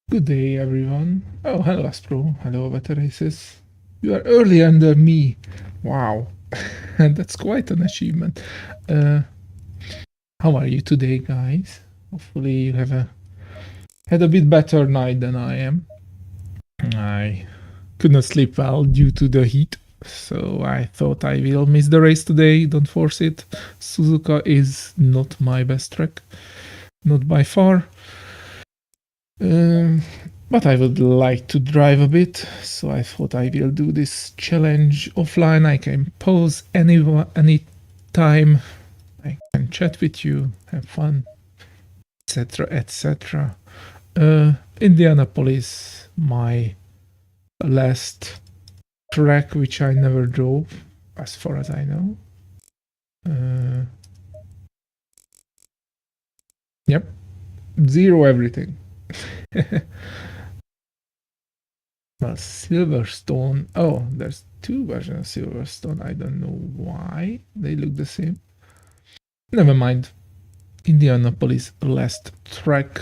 Good day, everyone. Oh, hello, Astro. Hello, Better Races. You are earlier than me. Wow. That's quite an achievement. Uh, how are you today, guys? Hopefully you have had a bit better night than I am. I could not sleep well due to the heat, so I thought I will miss the race today. Don't force it. Suzuka is not my best track, not by far. But I would like to drive a bit, so I thought I will do this challenge offline. I can pause any time. I can chat with you, have fun, etc., etc. Indianapolis, my last track, which I never drove, as far as I know. Yep, zero everything. Well, Silverstone. Oh, there's two versions of Silverstone. I don't know why they look the same. Never mind. Indianapolis last track.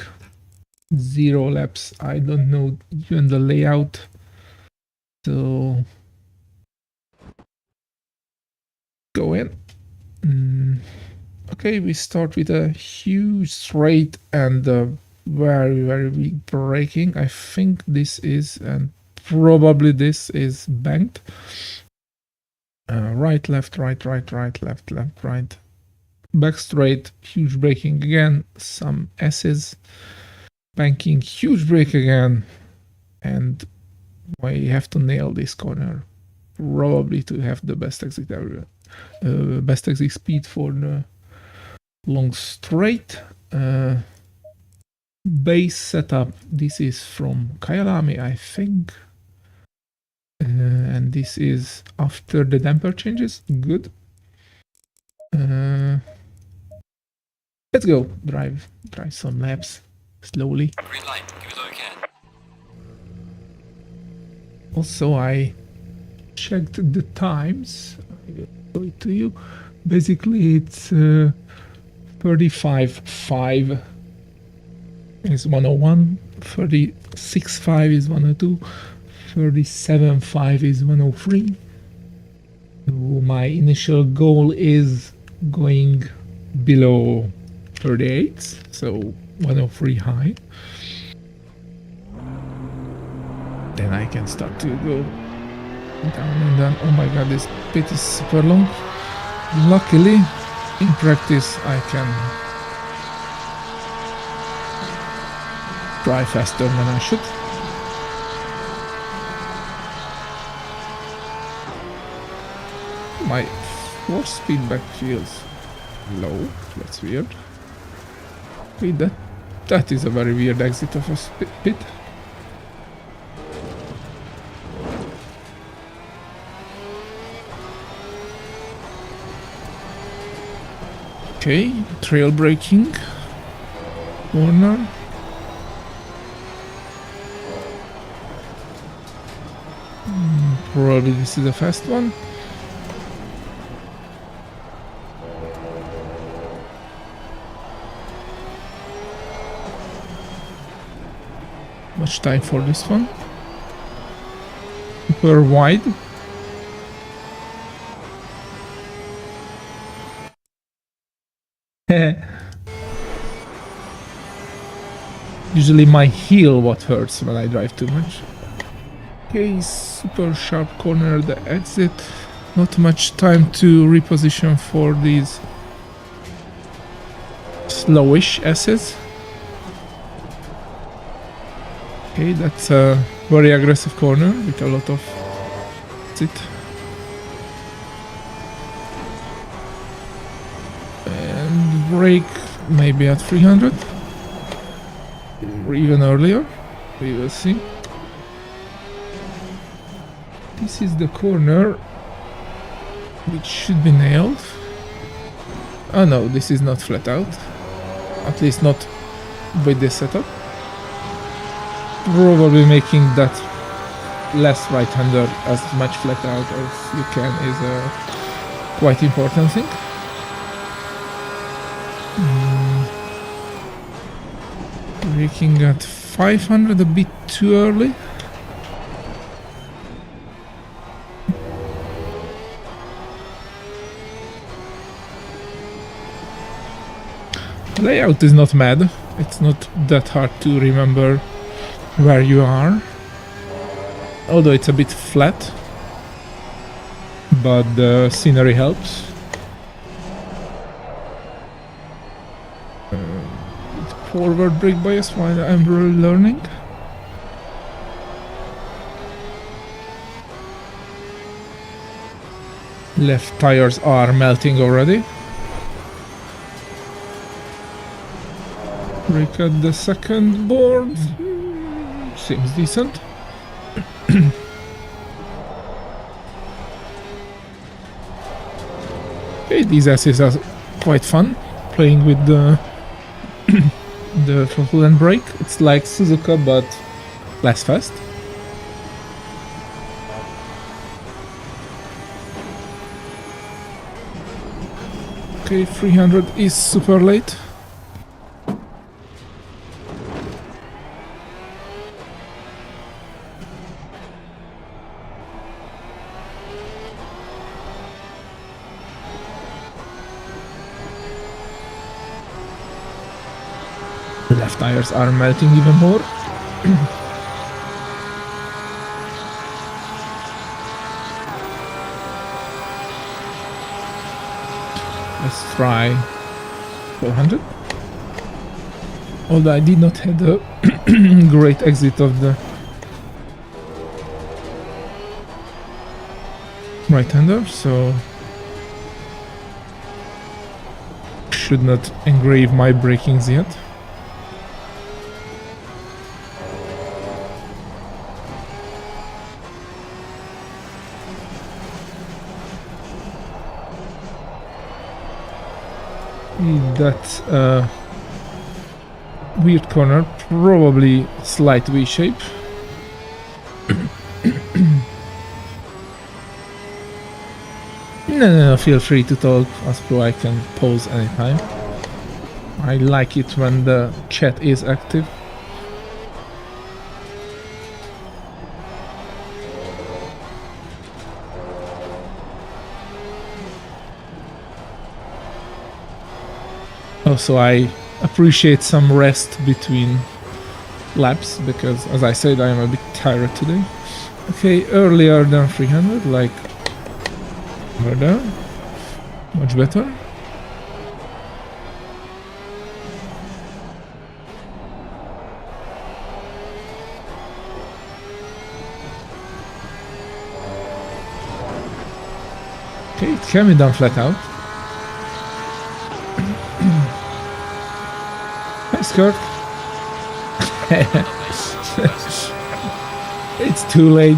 Zero laps. I don't know even the layout. So go in. Okay, we start with a huge straight and very, very big braking. I think this is, and probably this is banked. Right, left, right, right, right, left, left, right. Back straight, huge braking again, some S's. Banking, huge brake again. And we have to nail this corner. Probably to have the best exit area. Best exit speed for the long straight. Base setup, this is from Kyalami, I think. And this is after the damper changes. Good. Let's go. Drive some laps slowly. Green light, give it all you can. Also, I checked the times. I will show it to you. Basically, it's 35.5 is 101, 36.5 is 102, 37.5 is 103. So my initial goal is going below 38, so 103 high. Then I can start to go down and down. Oh my god, this pit is super long. Luckily, in practice, I can drive faster than I should. My force feedback feels low. That's weird. Wait, that is a very weird exit of a pit. Okay, trail braking. Corner. Probably this is the fast one. Much time for this one. Super wide. Usually my heel what hurts when I drive too much. Okay, super sharp corner, the exit. Not much time to reposition for these slowish S's. Okay, that's a very aggressive corner with a lot of exit. And brake maybe at 300 or even earlier. We will see. This is the corner which should be nailed. Oh no, this is not flat out. At least not with this setup. Probably making that less right-hander as much flat out as you can is a quite important thing. Braking at 500 a bit too early? Layout is not mad. It's not that hard to remember where you are. Although it's a bit flat. But the scenery helps. Forward brake bias while I'm learning. Left tires are melting already. Brake at the second board. Seems decent. Okay, these assays are quite fun. Playing with the the throttle and brake. It's like Suzuka but less fast. Okay, 300 is super late. Left tires are melting even more. Let's try 400. Although I did not have a great exit of the right-hander, so should not engrave my brakings yet. That weird corner, probably slight V-shape. No, feel free to talk, Aspro, I can pause anytime. I like it when the chat is active. Also, I appreciate some rest between laps, because as I said, I am a bit tired today. Okay, earlier than 300, like over there. Much better. Okay, it can be done flat out. Nice, Kurt. It's too late.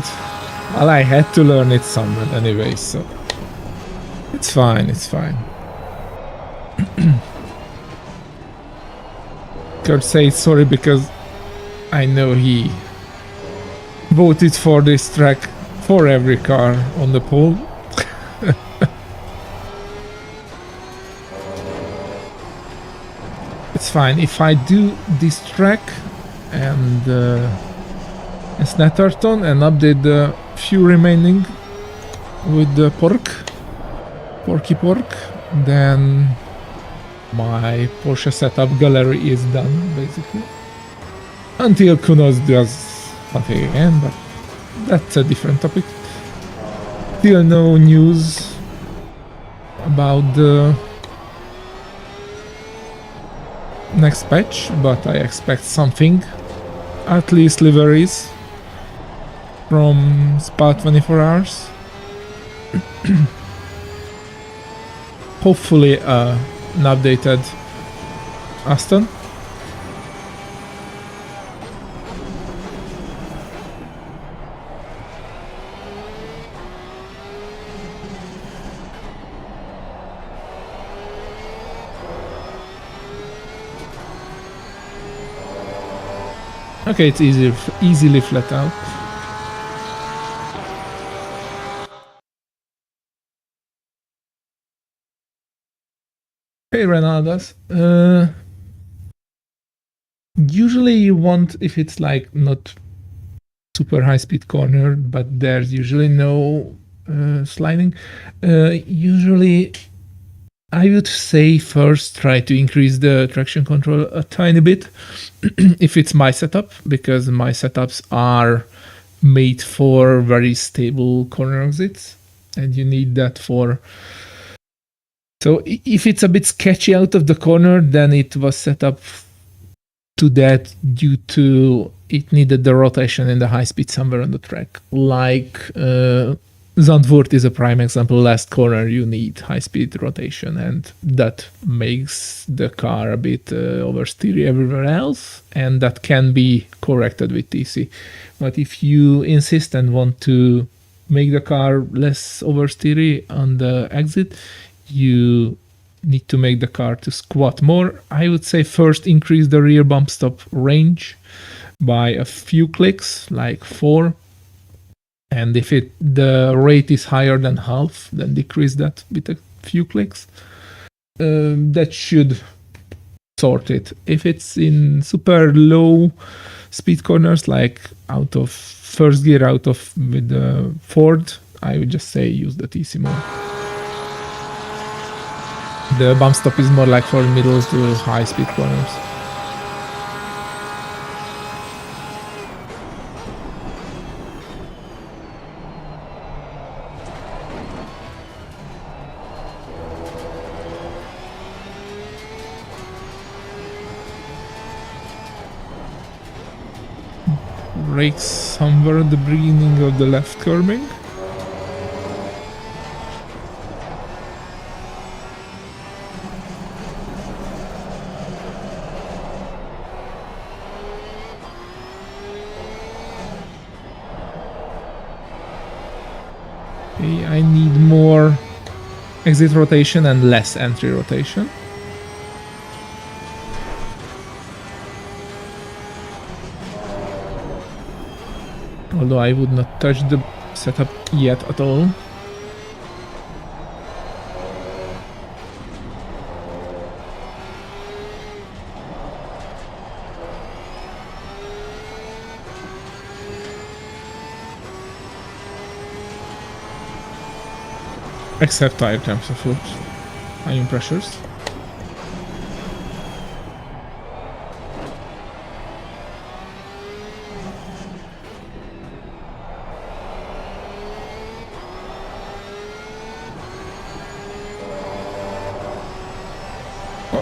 Well, I had to learn it somewhere anyway, so it's fine, it's fine. Kurt says sorry because I know he voted for this track for every car on the poll. It's fine if I do this track and Snatterton and update the few remaining with the porky pork, then my Porsche setup gallery is done basically. Until Kunos does something again, but that's a different topic. Still no news about the next patch, but I expect something, at least liveries from Spa 24 hours. Hopefully an updated Aston. Okay, it's easily flat out. Hey Renaldas, Usually you want, if it's like not super high speed corner, but there's usually no sliding. Usually I would say first try to increase the traction control a tiny bit if it's my setup, because my setups are made for very stable corner exits, and you need that for. So if it's a bit sketchy out of the corner, then it was set up to that due to it needed the rotation and the high speed somewhere on the track. Like Zandvoort is a prime example. Last corner, you need high speed rotation, and that makes the car a bit oversteery everywhere else, and that can be corrected with TC. But if you insist and want to make the car less oversteery on the exit, you need to make the car to squat more. I would say first increase the rear bump stop range by a few clicks, like 4. And if the rate is higher than half, then decrease that with a few clicks. That should sort it. If it's in super low speed corners, like out of first gear, out of with the Ford, I would just say use the TC mode. The bump stop is more like for middle to high speed corners. Brakes somewhere at the beginning of the left curbing. Okay, I need more exit rotation and less entry rotation. Although I would not touch the setup yet at all. Except tire temps, of course. Ion pressures.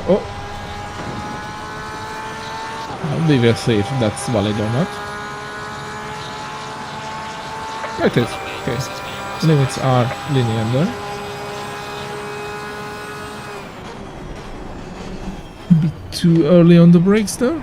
Oh. We will see if that's valid or not. It is. Okay. Limits are linear there. Bit too early on the brakes there.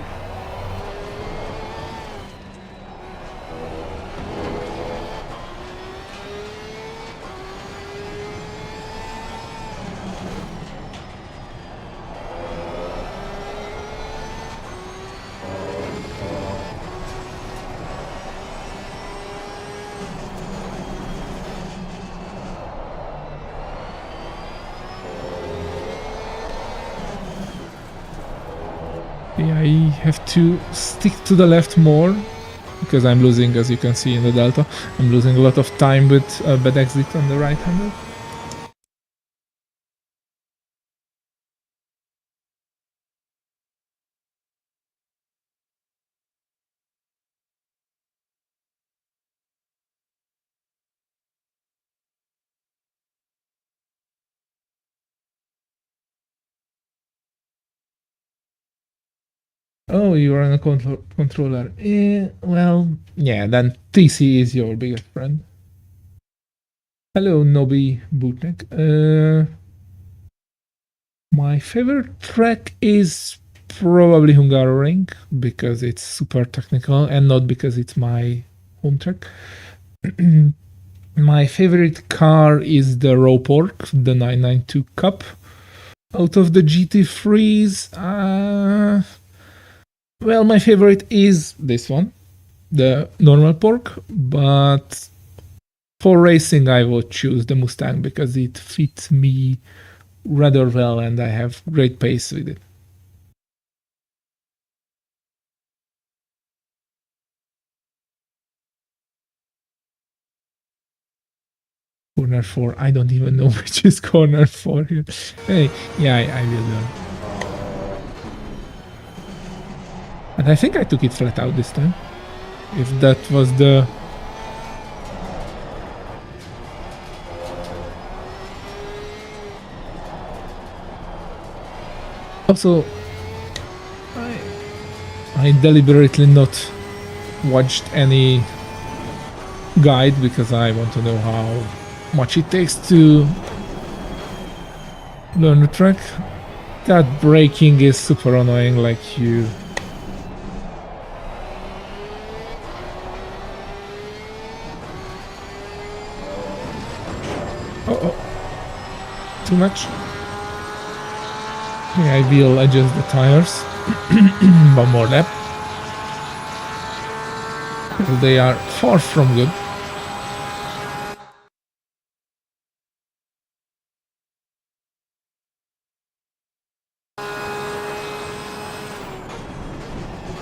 I have to stick to the left more because I'm losing, as you can see in the delta, I'm losing a lot of time with a bad exit on the right handle. Oh, you are on a controller. Well, yeah, then TC is your biggest friend. Hello, Nobi Bootneck. My favorite track is probably Hungaroring because it's super technical and not because it's my home track. My favorite car is the Raw Pork, the 992 Cup. Out of the GT3s, well, my favorite is this one, the normal Pork, but for racing I would choose the Mustang because it fits me rather well and I have great pace with it. Corner 4. I don't even know which is corner 4 here. Hey, yeah, I will learn. And I think I took it flat out this time. If that was the... Also, I deliberately not watched any guide because I want to know how much it takes to learn the track. That braking is super annoying, like you... Oh, too much. Okay, I will adjust the tires. One more lap. They are far from good.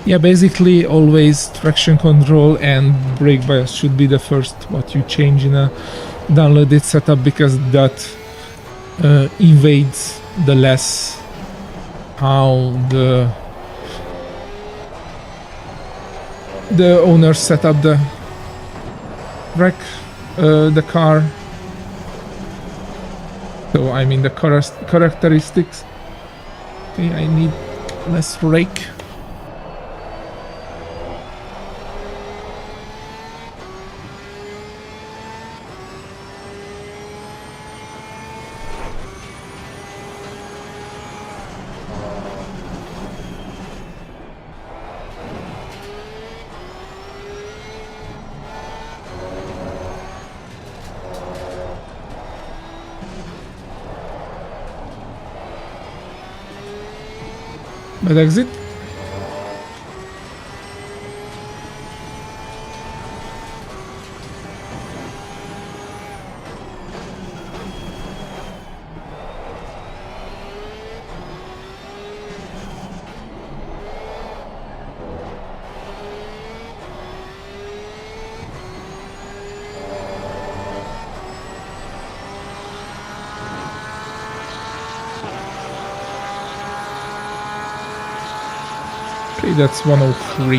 Yeah, basically always traction control and brake bias should be the first what you change in a downloaded setup, because that invades the less how the owner set up the rack, the car. So I mean the characteristics. Okay, I need less rake. But exit. Okay, that's 103,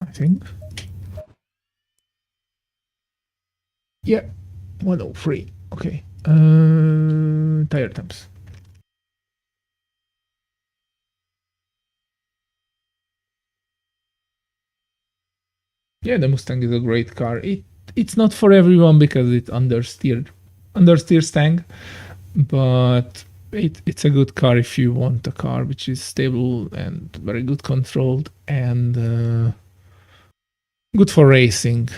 I think. Yeah, 103. Okay. Tire temps. Yeah, the Mustang is a great car. It's not for everyone because it understeers tank, but it's a good car if you want a car which is stable and very good controlled and good for racing.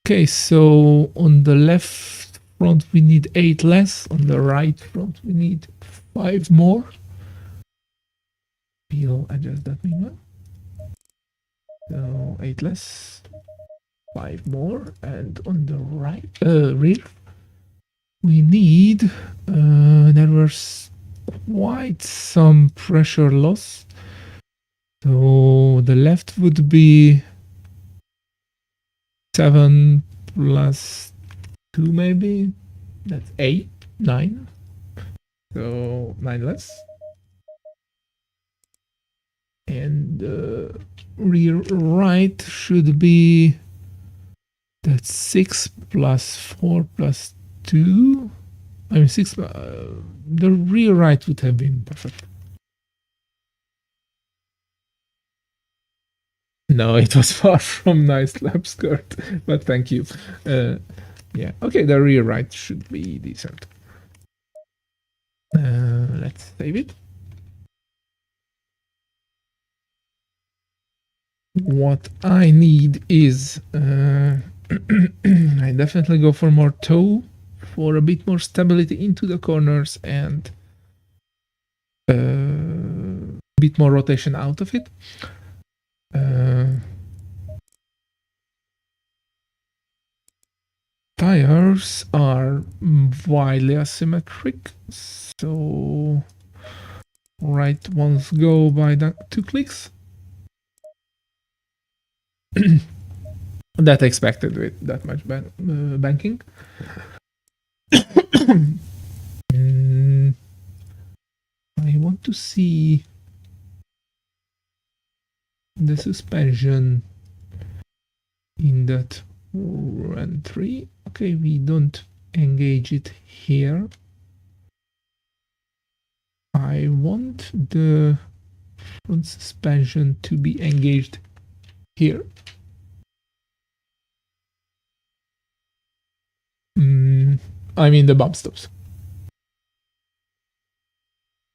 Okay, so on the left front we need 8 less, on the right front we need 5 more. We'll adjust that meanwhile. So 8 less, 5 more, and on the right rear we need there was quite some pressure loss. So the left would be 7 plus 2 maybe. That's 8, 9. So 9 less. And rear right should be, that's 6 plus 4 plus 2. I mean 6, the rear right would have been perfect. No, it was far from nice lap skirt, but thank you. Yeah, okay, the rear right should be decent. Let's save it. What I need is I definitely go for more toe for a bit more stability into the corners and a bit more rotation out of it. Tires are wildly asymmetric, so right ones go by 2 clicks. that expected with that much banking. I want to see the suspension in that run 3. Okay, we don't engage it here. I want the front suspension to be engaged here. I mean the bump stops.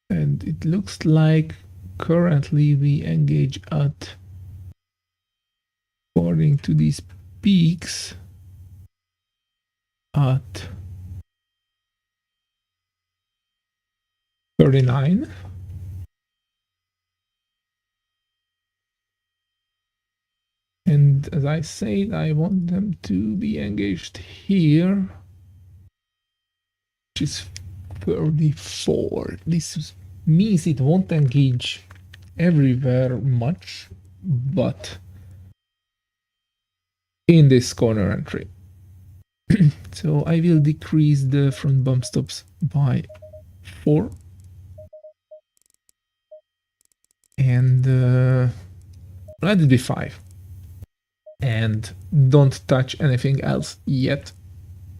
And it looks like currently we engage at, according to these peaks, at 39. And as I said, I want them to be engaged here, which is 34. This means it won't engage everywhere much, but in this corner entry. So I will decrease the front bump stops by 4. And let it be 5. And don't touch anything else yet,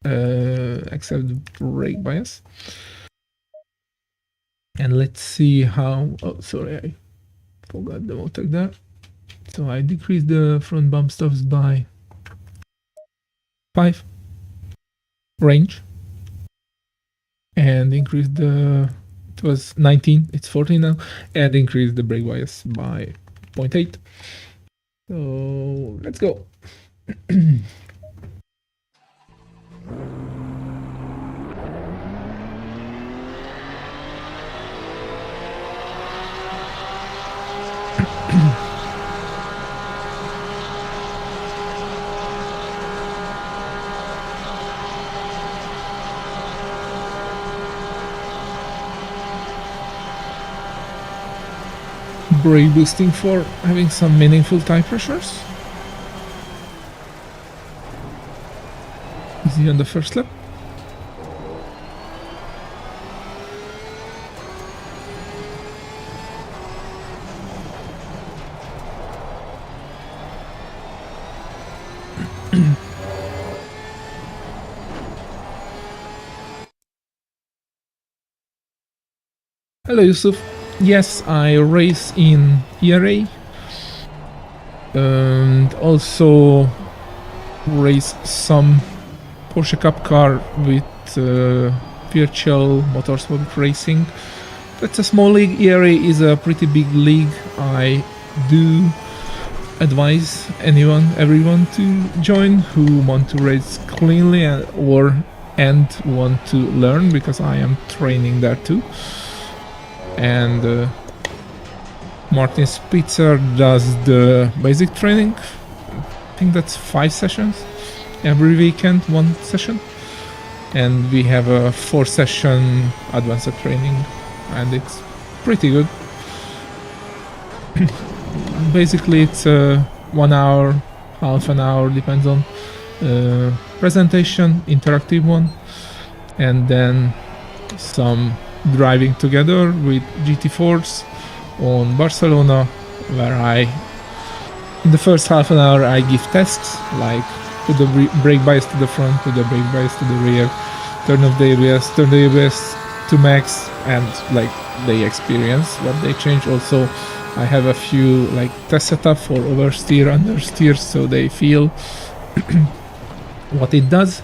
except the brake bias. And let's see how, oh, sorry, I forgot the motor there. So I decreased the front bump stops by 5 range and increased the, it was 19, it's 14 now, and increased the brake bias by 0.8. So let's go. Brake boosting for having some meaningful tire pressures. Is he on the first lap? Hello Yusuf. Yes, I race in ERA and also race some Porsche Cup car with virtual motorsport racing. That's a small league. ERA is a pretty big league. I do advise everyone to join who want to race cleanly and want to learn, because I am training there too. And Martin Spitzer does the basic training. I think that's 5 sessions every weekend, 1 session, and we have a 4 session advanced training, and it's pretty good. Basically it's 1 hour, half an hour, depends on presentation, interactive one, and then some driving together with GT4s on Barcelona, where in the first half an hour I give tests, like put the brake bias to the front, put the brake bias to the rear, turn off the ABS, turn the ABS to max, and like they experience what they change. Also I have a few like test setup for oversteer, understeer, so they feel what it does.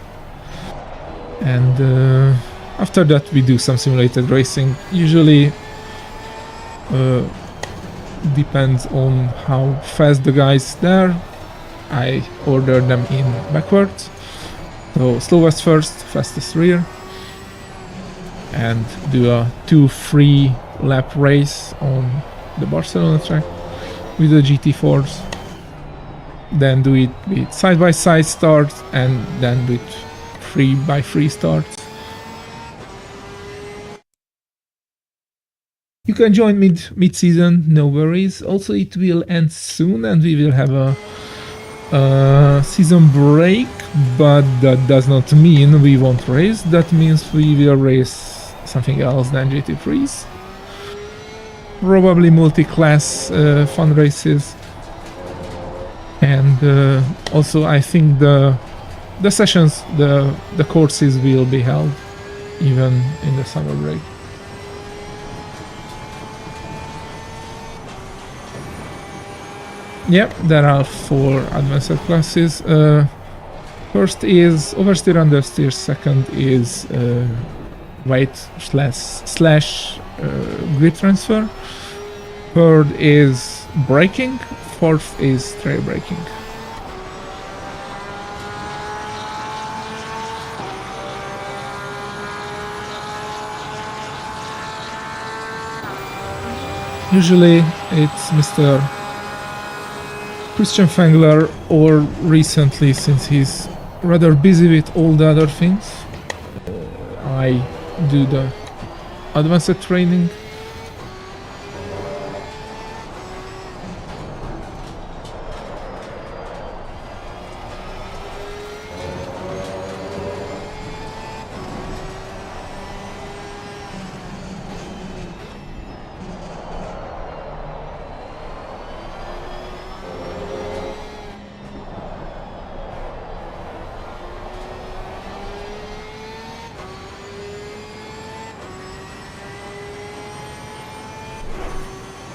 And after that we do some simulated racing. Usually depends on how fast the guys there. I order them in backwards, so slowest first, fastest rear, and do a 2-3 lap race on the Barcelona track with the GT4s. Then do it with side-by-side starts, and then with 3x3 starts. You can join mid-season, no worries. Also, it will end soon, and we will have a season break, but that does not mean we won't race. That means we will race something else than GT3s. Probably multi-class fun races. And also I think the sessions, the courses will be held even in the summer break. Yep, there are 4 advanced classes. First is oversteer, understeer. Second is weight slash grip transfer. Third is braking. Fourth is trail braking. Usually it's Mr. Christian Fengler, or recently, since he's rather busy with all the other things, I do the advanced training.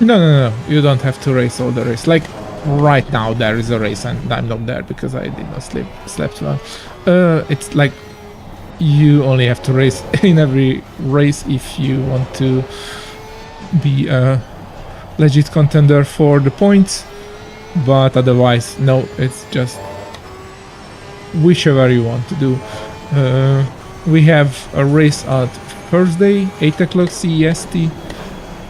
No, you don't have to race all the race. Like right now there is a race and I'm not there because I did not slept well. It's like you only have to race in every race if you want to be a legit contender for the points, but otherwise no, it's just whichever you want to do. We have a race at Thursday, 8 o'clock CEST.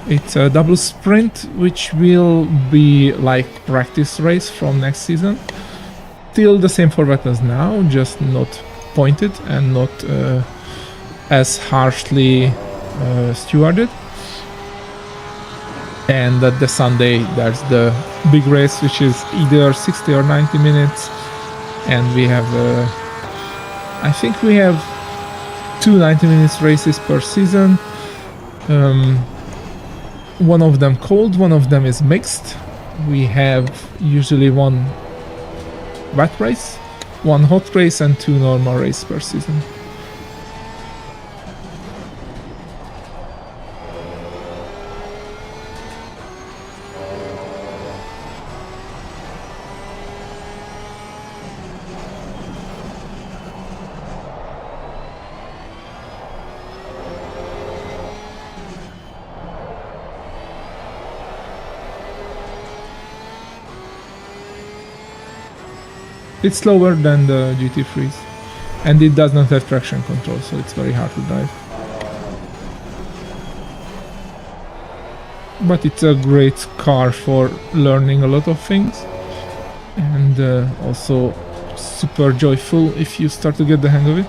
It's a double sprint, which will be like practice race from next season. Still the same format as now, just not pointed and not as harshly stewarded. And at the Sunday there's the big race, which is either 60 or 90 minutes. And we have, I think we have 2 90 minutes races per season. One of them cold, one of them is mixed. We have usually 1 wet race, 1 hot race, and 2 normal races per season. It's slower than the GT3s, and it does not have traction control, so it's very hard to drive. But it's a great car for learning a lot of things, and also super joyful if you start to get the hang of it.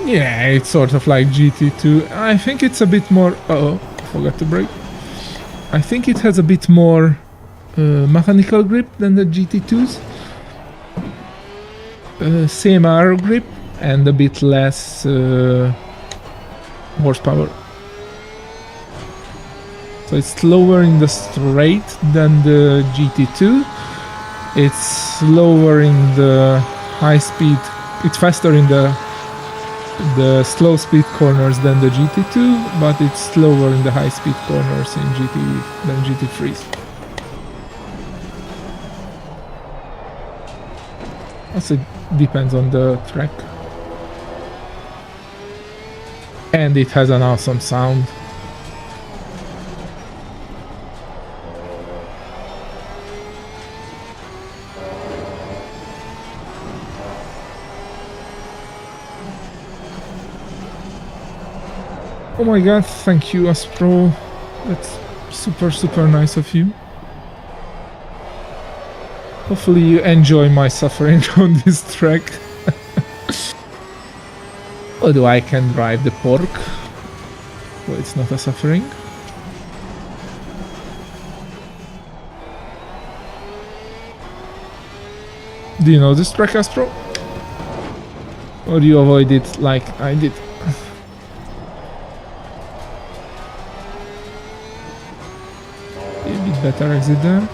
Yeah, it's sort of like GT2. I think it's a bit more... Uh-oh, forgot to brake. I think it has a bit more mechanical grip than the GT2s. Same aero grip and a bit less horsepower. So it's slower in the straight than the GT2. It's slower in the high speed. It's faster in the slow speed corners than the GT2, but it's slower in the high speed corners in than GT3s. Also, it depends on the track. And it has an awesome sound. Oh my god, thank you, Aspro. That's super nice of you. Hopefully you enjoy my suffering on this track. Although I can drive the pork. so it's not a suffering. Do you know this track, Astro? Or do you avoid it like I did? A bit better exit there.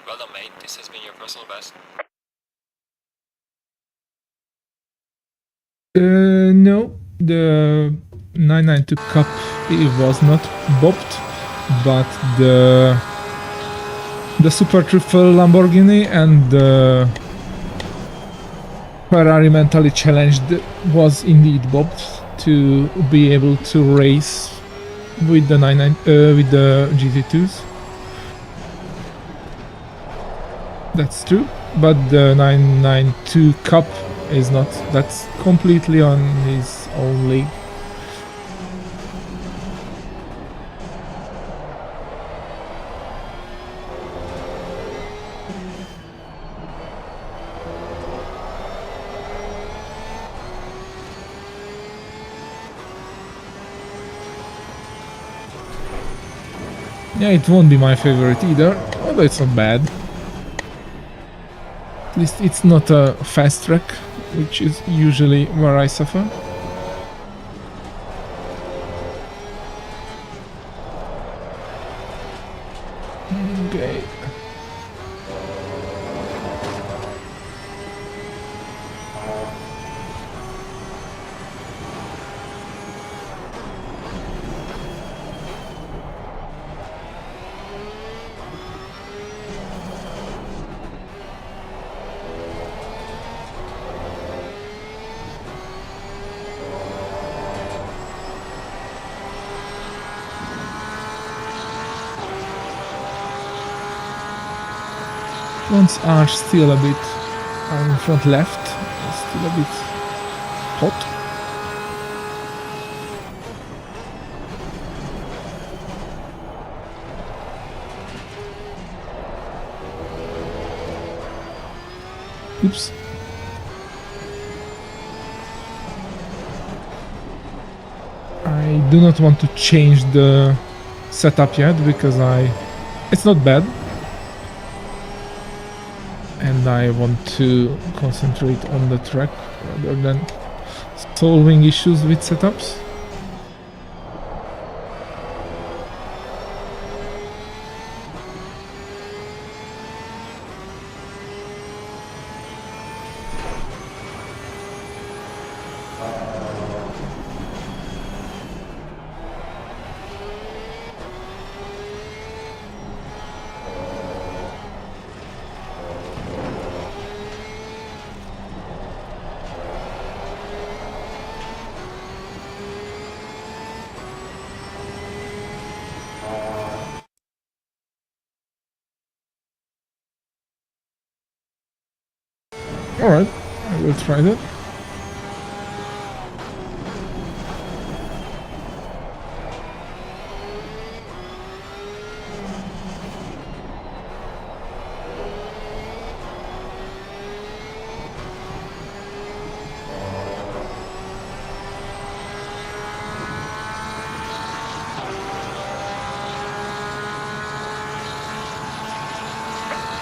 Well done, mate. This has been your personal best. No, the 992 Cup, it was not bopped, but the Super Triple Lamborghini and the Ferrari Mentally Challenged was indeed bopped to be able to race with the with the GT2s. That's true, but the 992 Cup is not. That's completely on his own league. Yeah, it won't be my favorite either, although it's not bad. At least it's not a fast track, which is usually where I suffer. Okay. Fronts are still a bit, front left is still a bit hot. Oops. I do not want to change the setup yet because it's not bad. And I want to concentrate on the track rather than solving issues with setups. Alright, I will try that.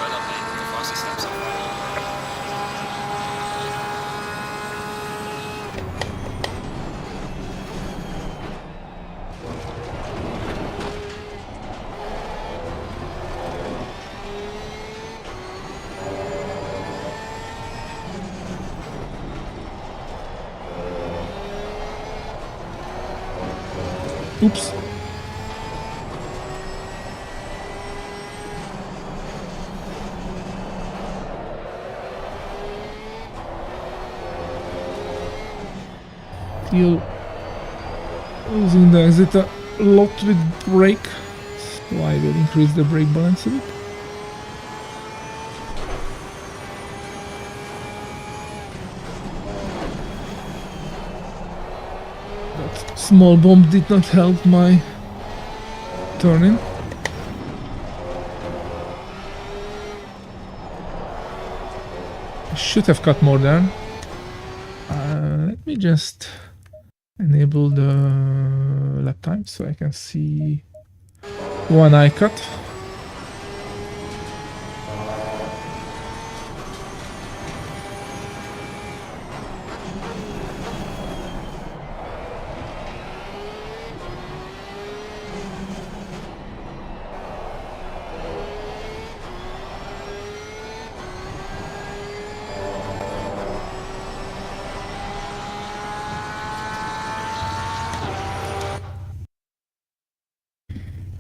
Well done, mate. The fastest step so far. Oops. Still losing the exit. a lot with brake, so I will increase the brake balance a bit. That small bump did not help my turning. I should have cut more there. Let me just enable the lap time so I can see one eye cut.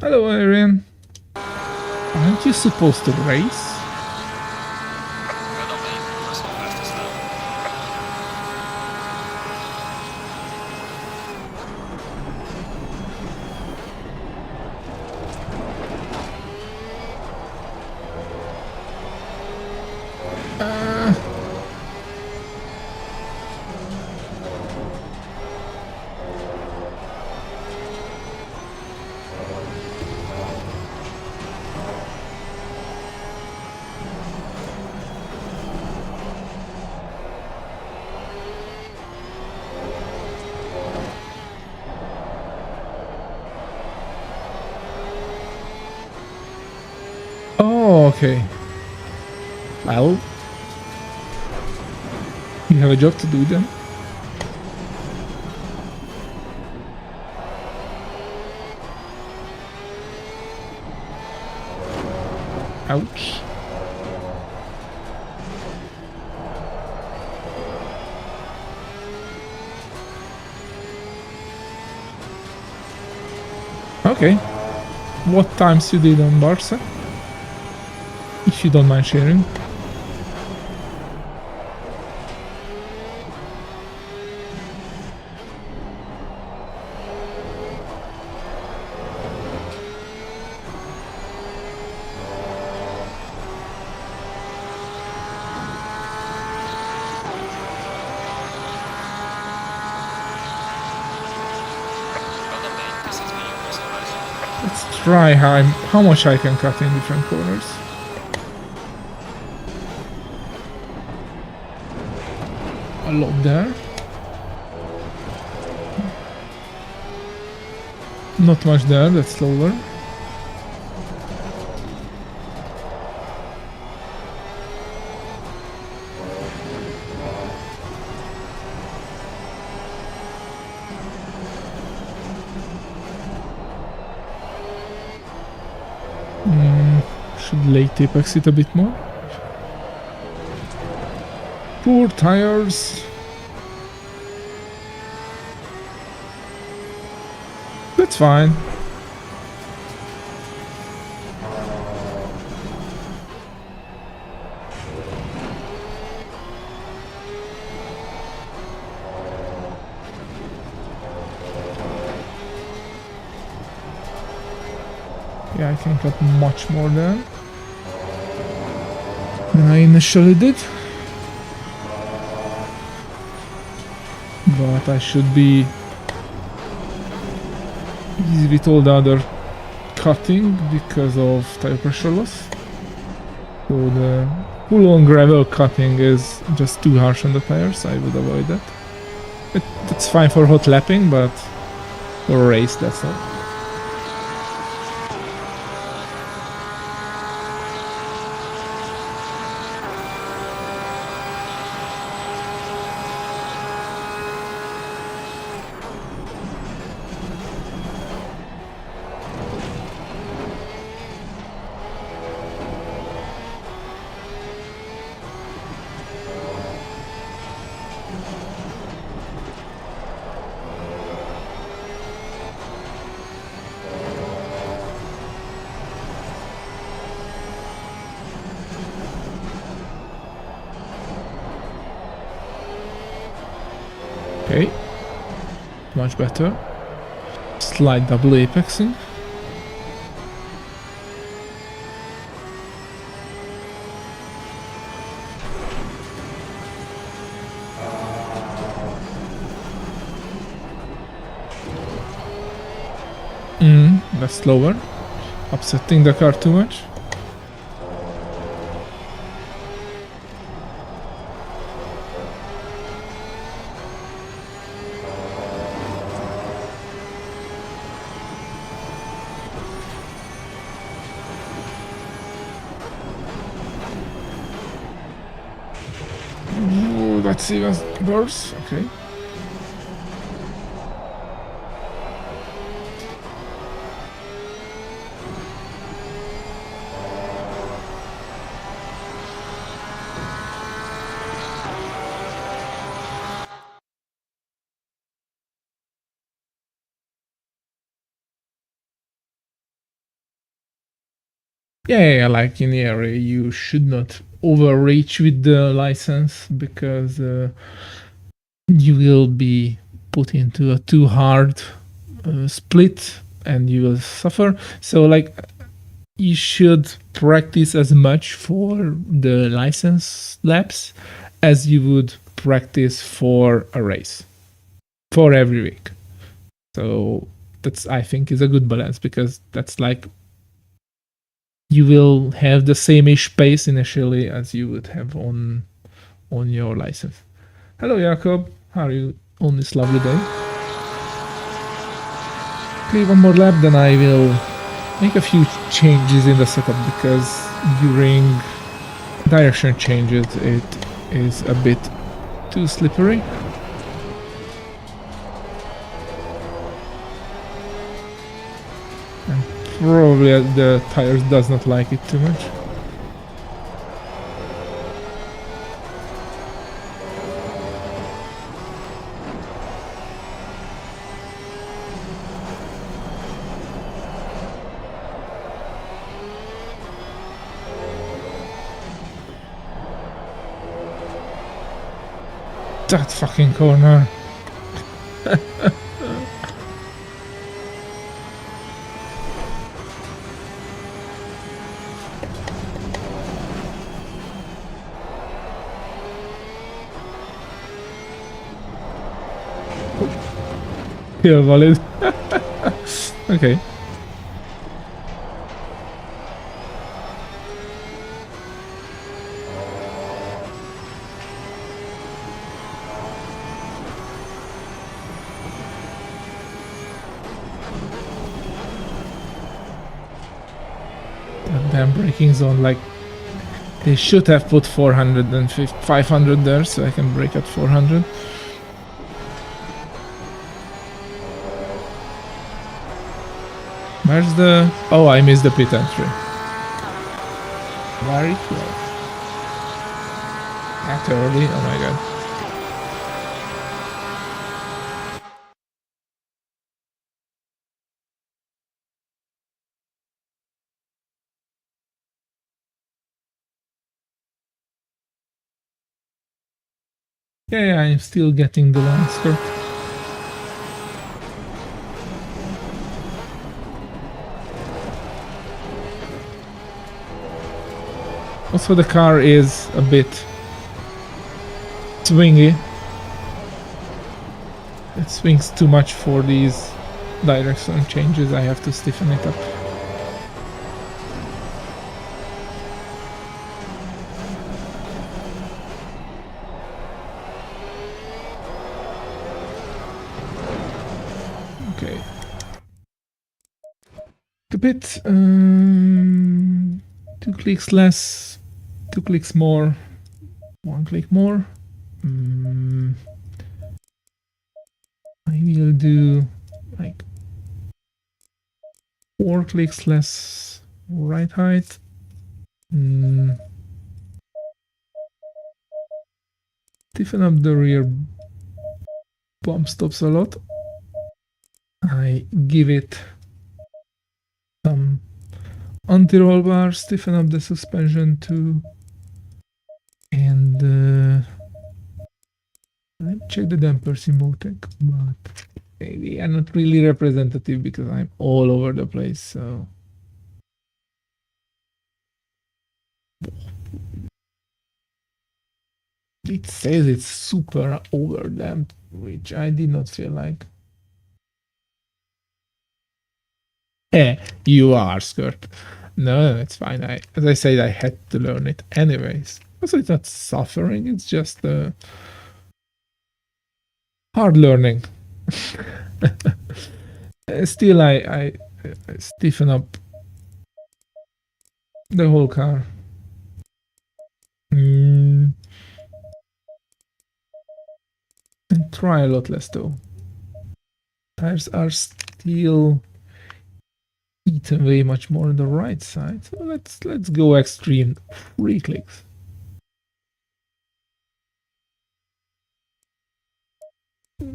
Hello, Arian. Aren't you supposed to race? We're not made personal fastest now. Oh, okay. Well, you have a job to do then. Ouch. Okay. What times you did on Barca? If you don't mind sharing. Well not made, this is my personal best. Let's try how much I can cut in different corners. A lot there. Not much there, that's slower. Should late apex it a bit more. Poor tires. That's fine. Yeah, I can cut much more there than I initially did. But I should be easy with all the other cutting because of tire pressure loss. So the full-on gravel cutting is just too harsh on the tires, I would avoid that. It's fine for hot lapping, but for a race that's not. Okay, much better. slight double apexing. That's slower. Upsetting the car too much. Ooh, that's even worse. Okay. Yeah, like in the area, you should not overreach with the license because you will be put into a too hard split and you will suffer. So, like, you should practice as much for the license laps as you would practice for a race for every week. So that's, I think, is a good balance, because that's like you will have the same-ish pace initially as you would have on your license. Hello, Jakob. How are you on this lovely day? Okay, one more lap, then I will make a few changes in the setup, because during direction changes it is a bit too slippery. And probably the tires does not like it too much. That fucking corner. Yeah, valid. Okay. That damn braking zone, like, they should have put 500 there, so I can brake at 400. Where's the... Oh, I missed the pit entry. Very close. That early? Oh my god. Yeah, I'm still getting the line skirt. Also, the car is a bit swingy. It swings too much for these direction changes. I have to stiffen it up. Okay. A bit. 2 clicks less, 2 clicks more, 1 click more. I will do like 4 clicks less right height. Stiffen up the rear bump stops a lot. I give it some anti-roll bar, stiffen up the suspension too, and let me check the dampers in Motec, but They are not really representative because I'm all over the place. So it says it's super overdamped, which I did not feel like. You are skirt. No, it's fine. As I said, I had to learn it anyways. Also, it's not suffering. It's just hard learning. Still, I stiffen up the whole car. And try a lot less though. Tires are still eaten way much more on the right side. So let's go extreme. 3 clicks.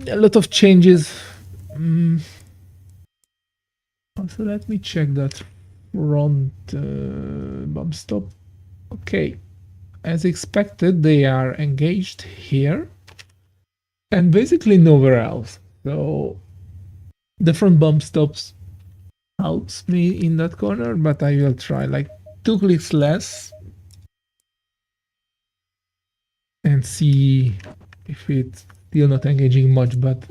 A lot of changes. Also, let me check that front bump stop. Okay, as expected, they are engaged here and basically nowhere else. So the front bump stops helps me in that corner, but I will try like 2 clicks less and see if it's still not engaging much, but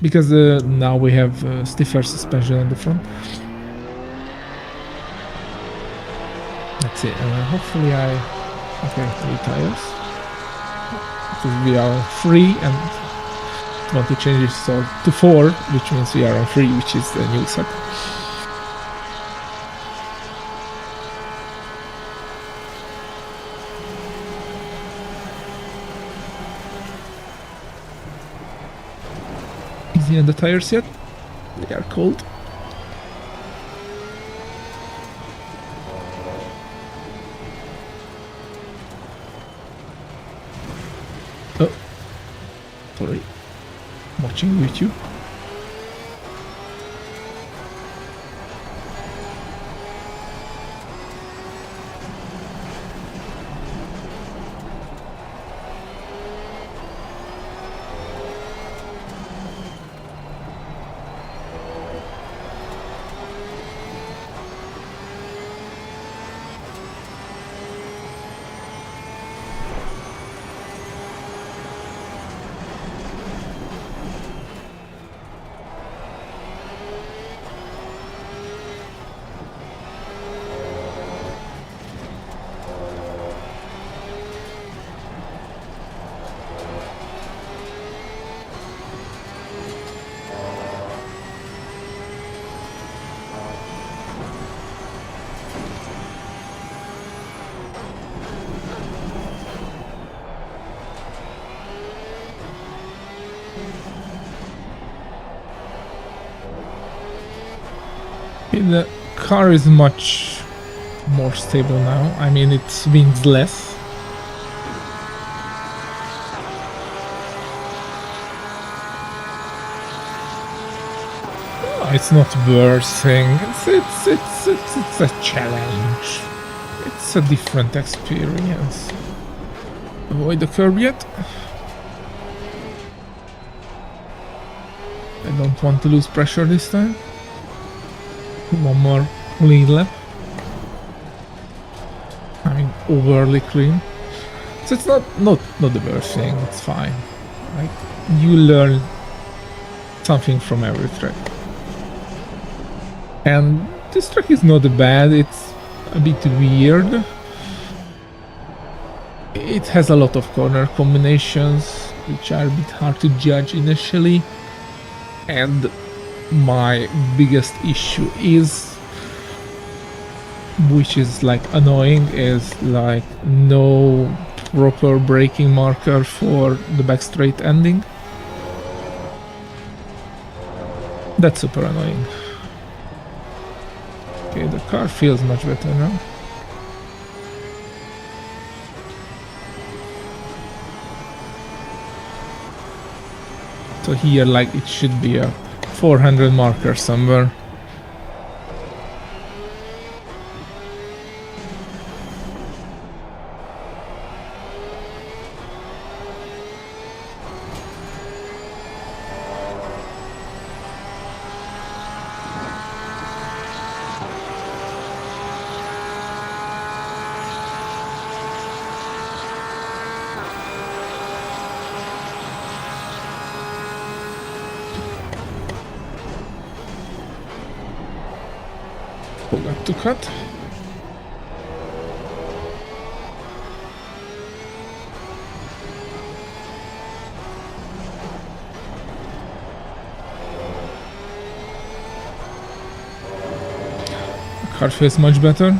because now we have stiffer suspension on the front. That's it. Hopefully okay, 3 tires. Because we are on 3 and want to change it so to 4, which means we are on 3, which is the new set. Easy on the tires yet? They are cold. Oh, sorry. I'm watching YouTube. The car is much more stable now. I mean, it swings less. Oh, it's not bursting. It's a challenge. It's a different experience. Avoid the curb yet. I don't want to lose pressure this time. One more clean lap. I mean, overly clean. So it's not the worst thing. It's fine. Like, you learn something from every track. And this track is not bad. It's a bit weird. It has a lot of corner combinations, which are a bit hard to judge initially. And my biggest issue is, which is like annoying, is like no proper braking marker for the back straight ending. That's super annoying. Okay, the car feels much better now. So here, like, it should be a 400 marker somewhere. Forgot to cut. Car feels much better.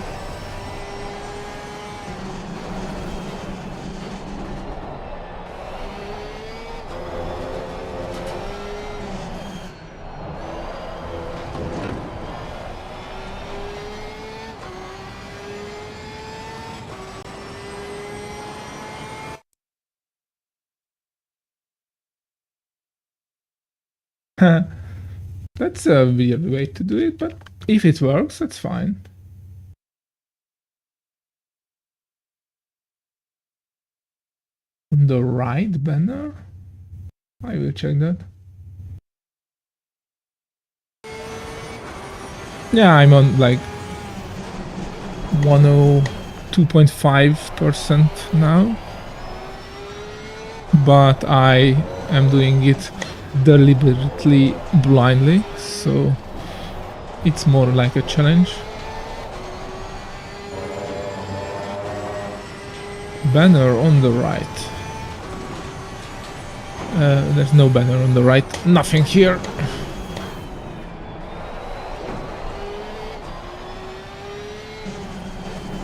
That's a weird way to do it, but if it works, that's fine. On the right banner? I will check that. Yeah, I'm on like 102.5% now. But I am doing it deliberately blindly, so it's more like a challenge. Banner on the right. There's no banner on the right. Nothing here.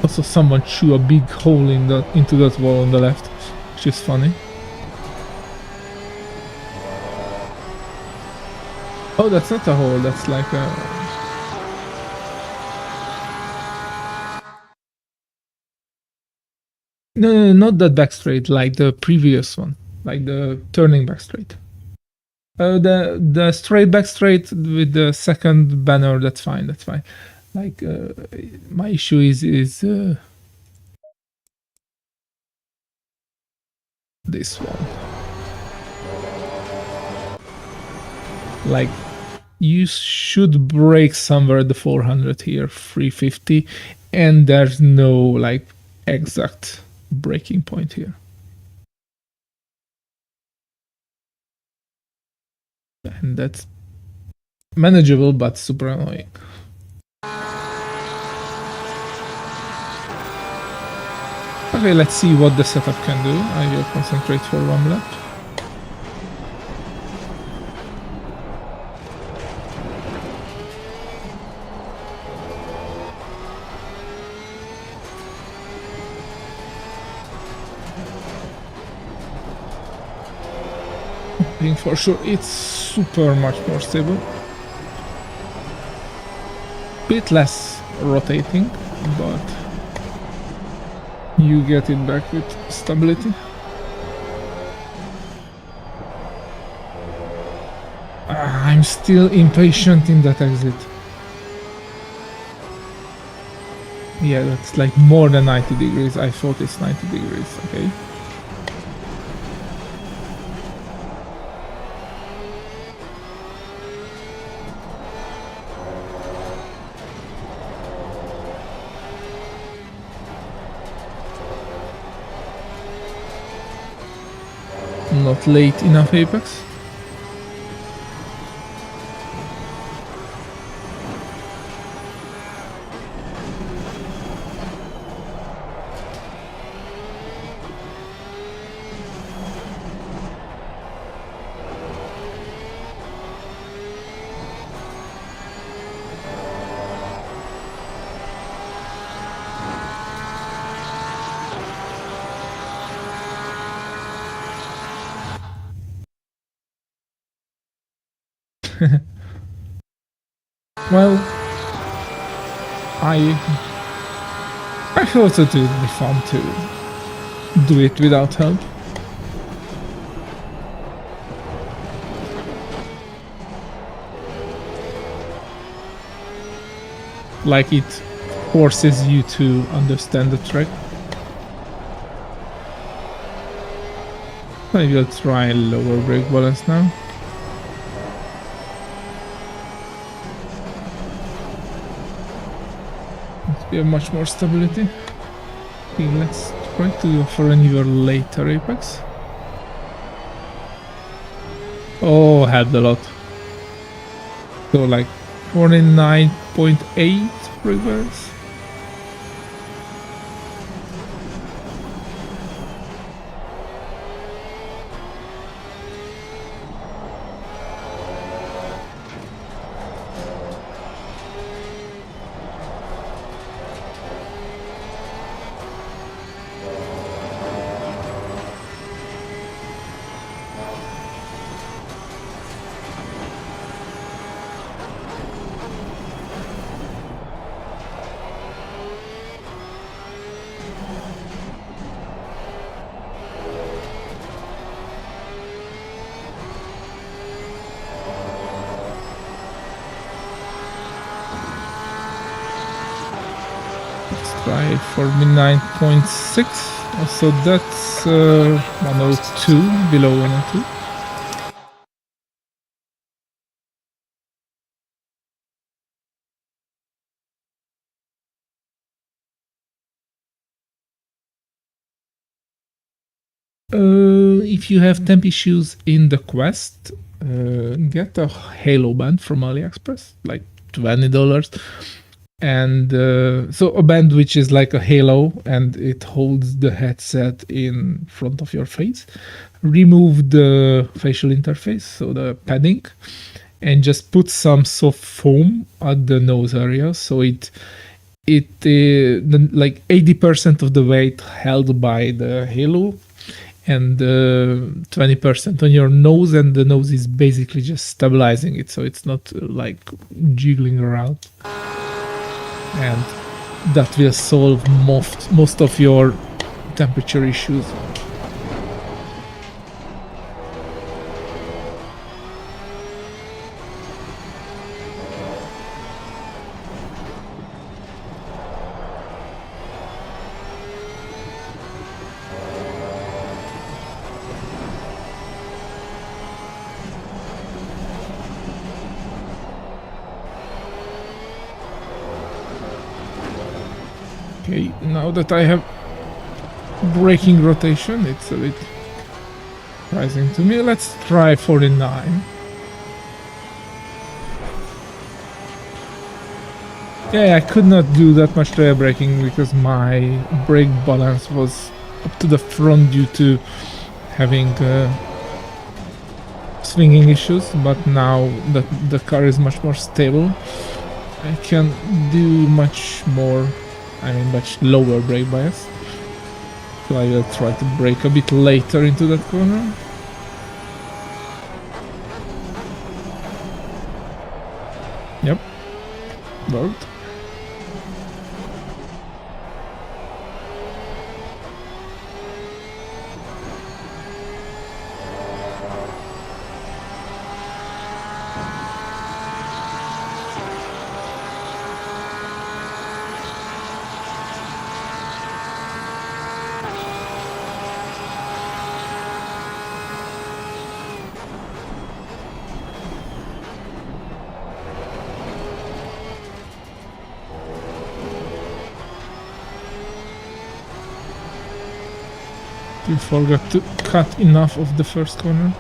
Also, someone threw a big hole into that wall on the left, which is funny. Oh, that's not a hole. That's like a... No, not that back straight, like the previous one, like the turning back straight. The straight back straight with the second banner. That's fine. That's fine. Like my issue is this one. Like you should break somewhere at the 400 here, 350, and there's no like exact breaking point here. And that's manageable, but super annoying. Okay, let's see what the setup can do. I will concentrate for one lap. I think for sure it's super much more stable. Bit less rotating, but you get it back with stability. I'm still impatient in that exit. Yeah, that's like more than 90 degrees. I thought it's 90 degrees, okay. Not late enough apex. Well, I thought it would be fun to do it without help. Like it forces you to understand the track. Maybe I'll try lower brake balance now. We have much more stability. Okay, let's try to go for an even later apex. Oh, helped a lot. So like 49.8 brake bias. Try for me 9.6. So that's 102, below 102. If you have temp issues in the Quest, get a Halo band from AliExpress, like $20. And so a band which is like a halo and it holds the headset in front of your face. Remove the facial interface, so the padding, and just put some soft foam at the nose area, so it like 80% of the weight held by the halo and 20% on your nose, and the nose is basically just stabilizing it, so it's not like jiggling around. And that will solve most of your temperature issues. Okay, now that I have braking rotation, it's a bit surprising to me. Let's try 49. Yeah, I could not do that much rear braking because my brake balance was up to the front due to having swinging issues, but now that the car is much more stable, I can do much lower brake bias. So I will try to brake a bit later into that corner. Yep, worked. You forgot to cut enough of the first corner.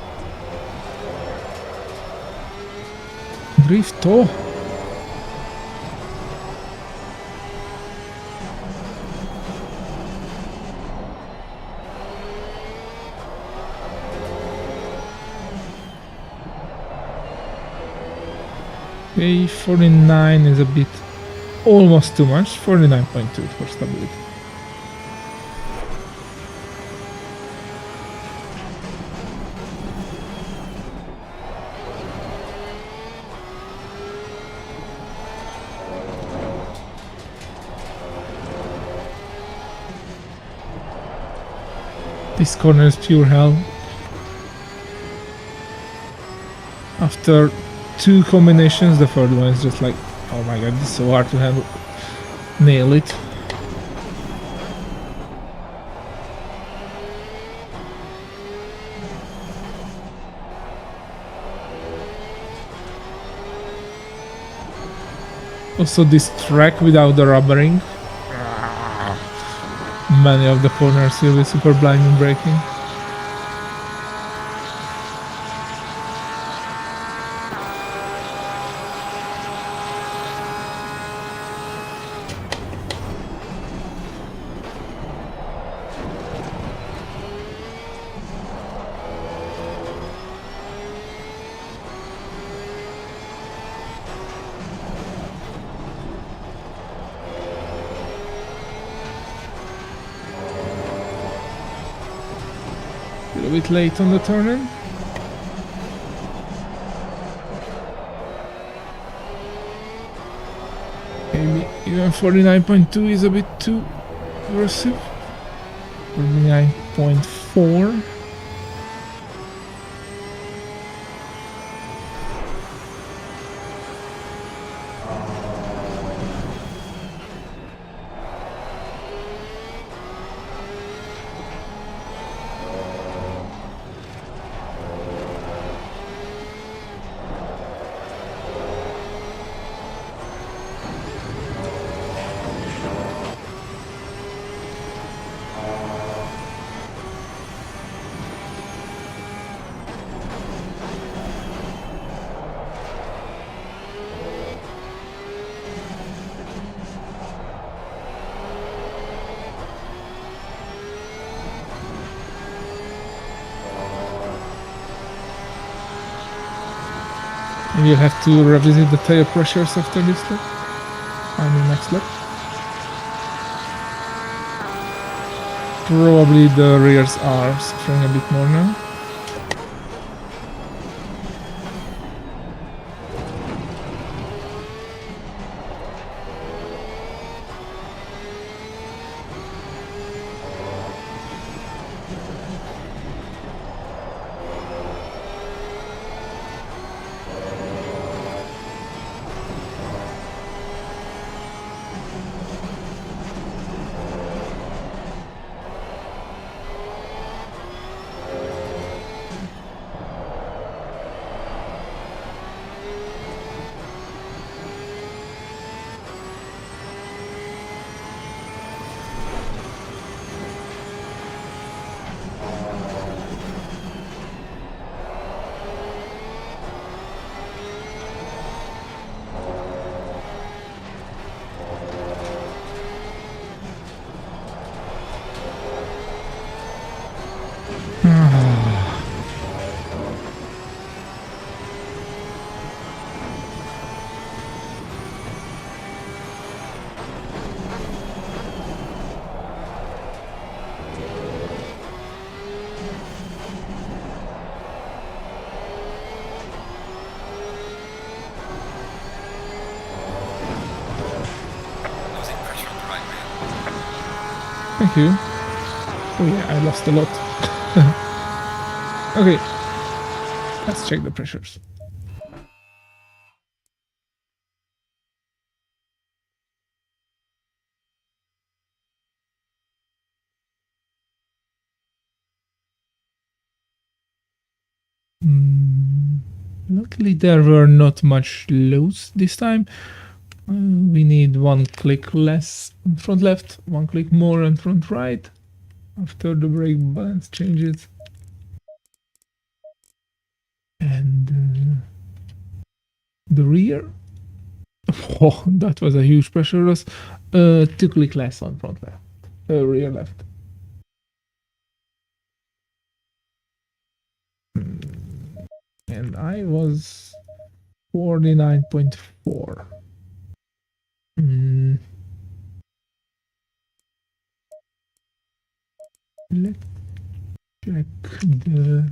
Drift, oh! Okay, 49 is a bit almost too much. 49.2 for stability. This corner is pure hell. After two combinations, the third one is just like, oh my god, this is so hard to handle. Nail it. Also this track without the rubbering. Many of the corners will be super blind in braking. A little bit late on the turn-in. Maybe even 49.2 is a bit too aggressive. 49.4. You'll have to revisit the tire pressures after this lap. I mean next lap. Probably the rears are suffering a bit more now. Losing pressure on the right rear. Thank you. Oh yeah, I lost a lot. Okay, let's check the pressures. Luckily there were not much lows this time. We need one click less on front left, one click more on front right after the brake balance changes. And the rear. Oh, that was a huge pressure loss. 2 click less on front left, rear left. And I was 49.4. Let's check the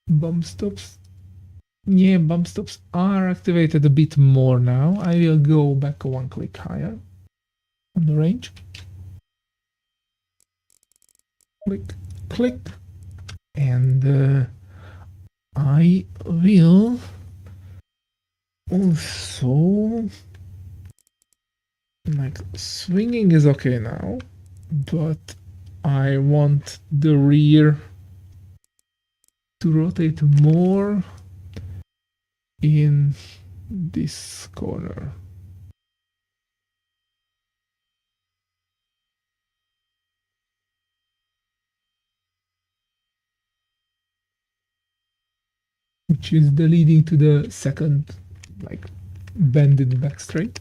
bump stops. Yeah, bump stops are activated a bit more now. I will go back one click higher on the range. Click, click. And I will also, like, swinging is okay now, but I want the rear to rotate more in this corner. Which is the leading to the second, like, bended back straight.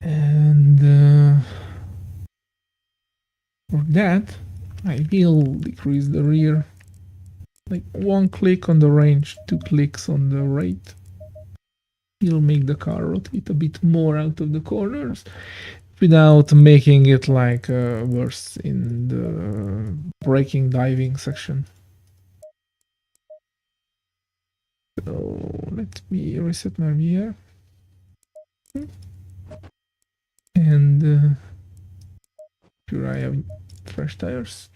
And for that, I will decrease the rear. Like one click on the range, 2 clicks on the right. You'll make the car rotate a bit more out of the corners. without making it like worse in the braking diving section. So let me reset my VR. And sure I have fresh tires.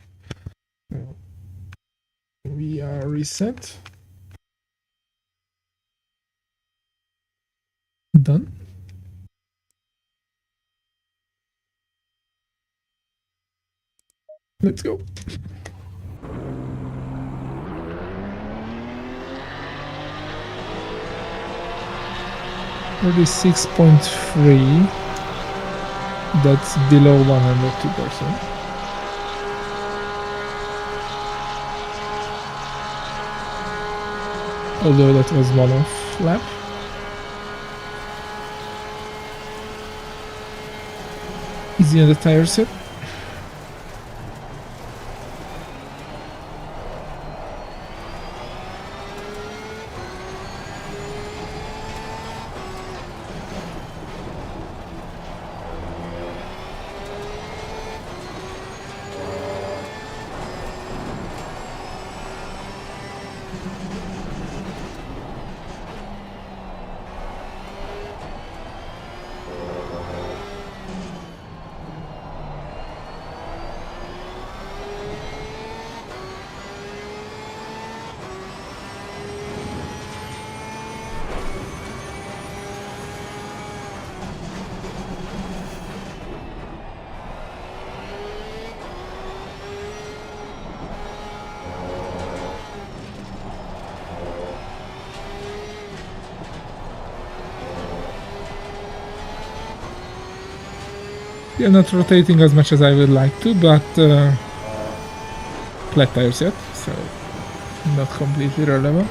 VR reset. Done. Let's go. Already 6.3. That's below 102%. Although that was one off lap. Easy on the tire set. They're not rotating as much as I would like to, but flat tires yet, so not completely relevant.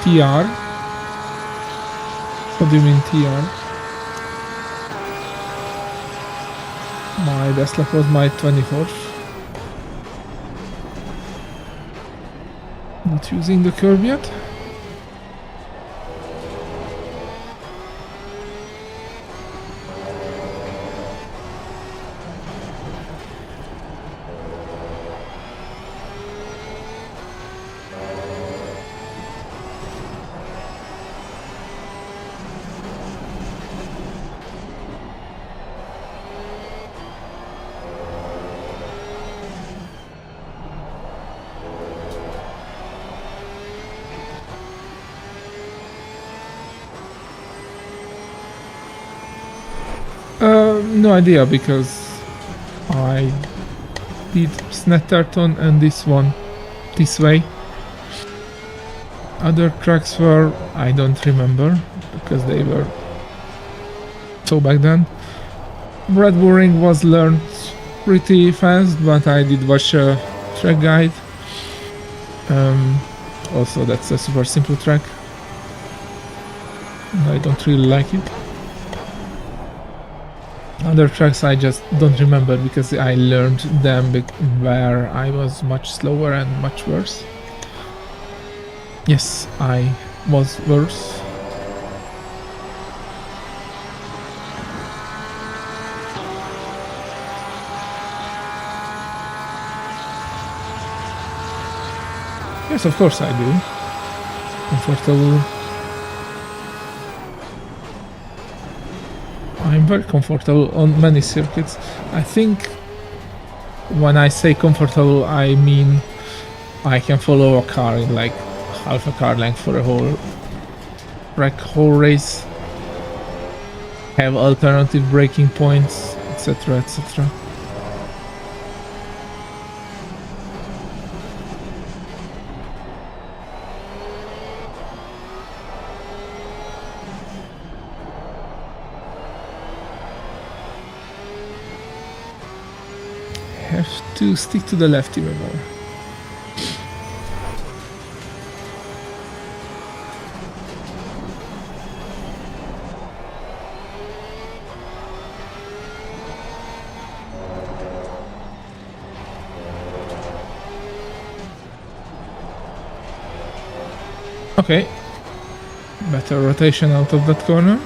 TR? What do you mean TR? My best lap was my 24th. Not using the curb yet. No idea, because I did Snetterton and this one this way. Other tracks were, I don't remember, because they were so back then. Red Bull Ring was learned pretty fast, but I did watch a track guide. Also, that's a super simple track. I don't really like it. Other tracks I just don't remember because I learned them where I was much slower and much worse. Yes, I was worse. Yes, of course I do. Comfortable. I'm very comfortable on many circuits. I think when I say comfortable, I mean I can follow a car in like half a car length for a whole race, have alternative braking points, etc, etc. Have to stick to the left even more. Okay. Better rotation out of that corner.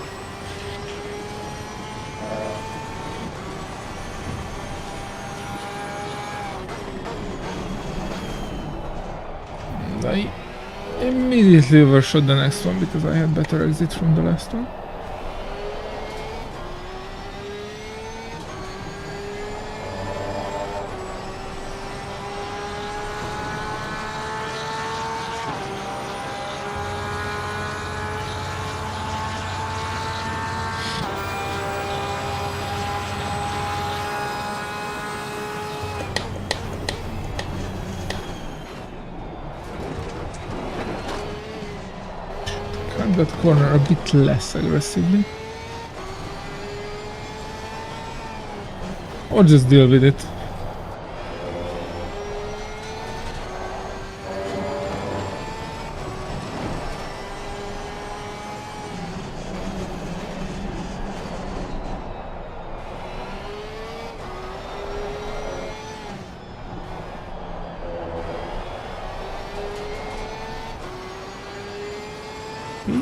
And I immediately overshot the next one because I had better exit from the last one. Cut that corner a bit less aggressively. Or just deal with it.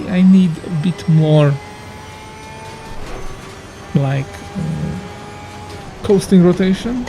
I need a bit more like coasting rotation.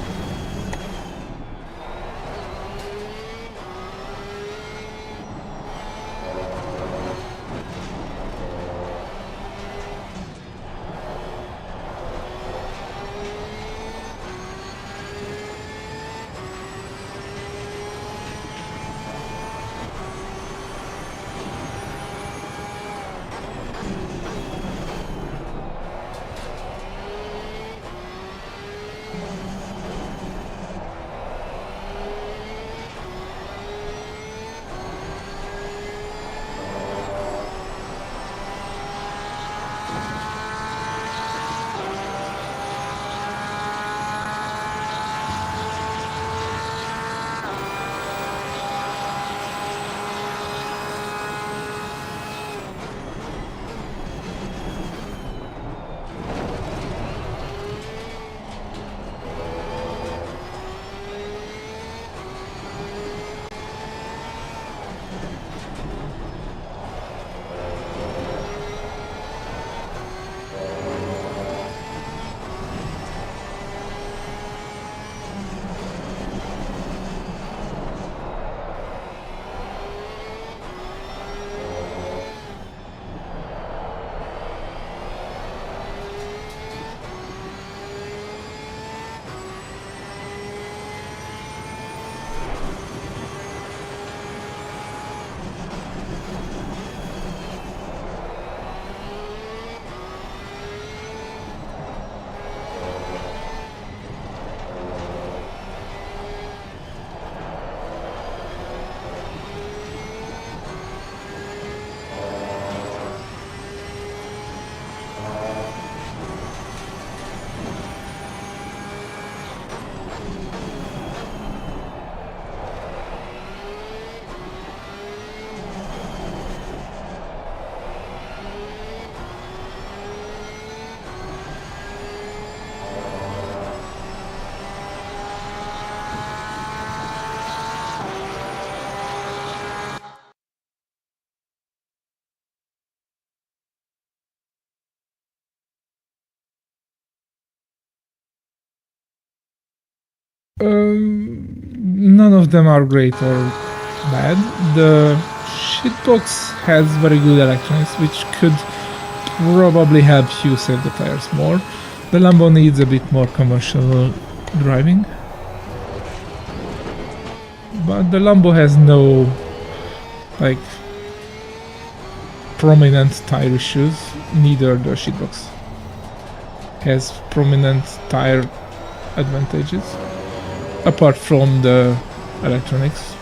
None of them are great or bad. The shitbox has very good electronics, which could probably help you save the tires more. The Lambo needs a bit more commercial driving. But the Lambo has no, like, prominent tire issues. Neither the shitbox has prominent tire advantages. Apart from the electronics.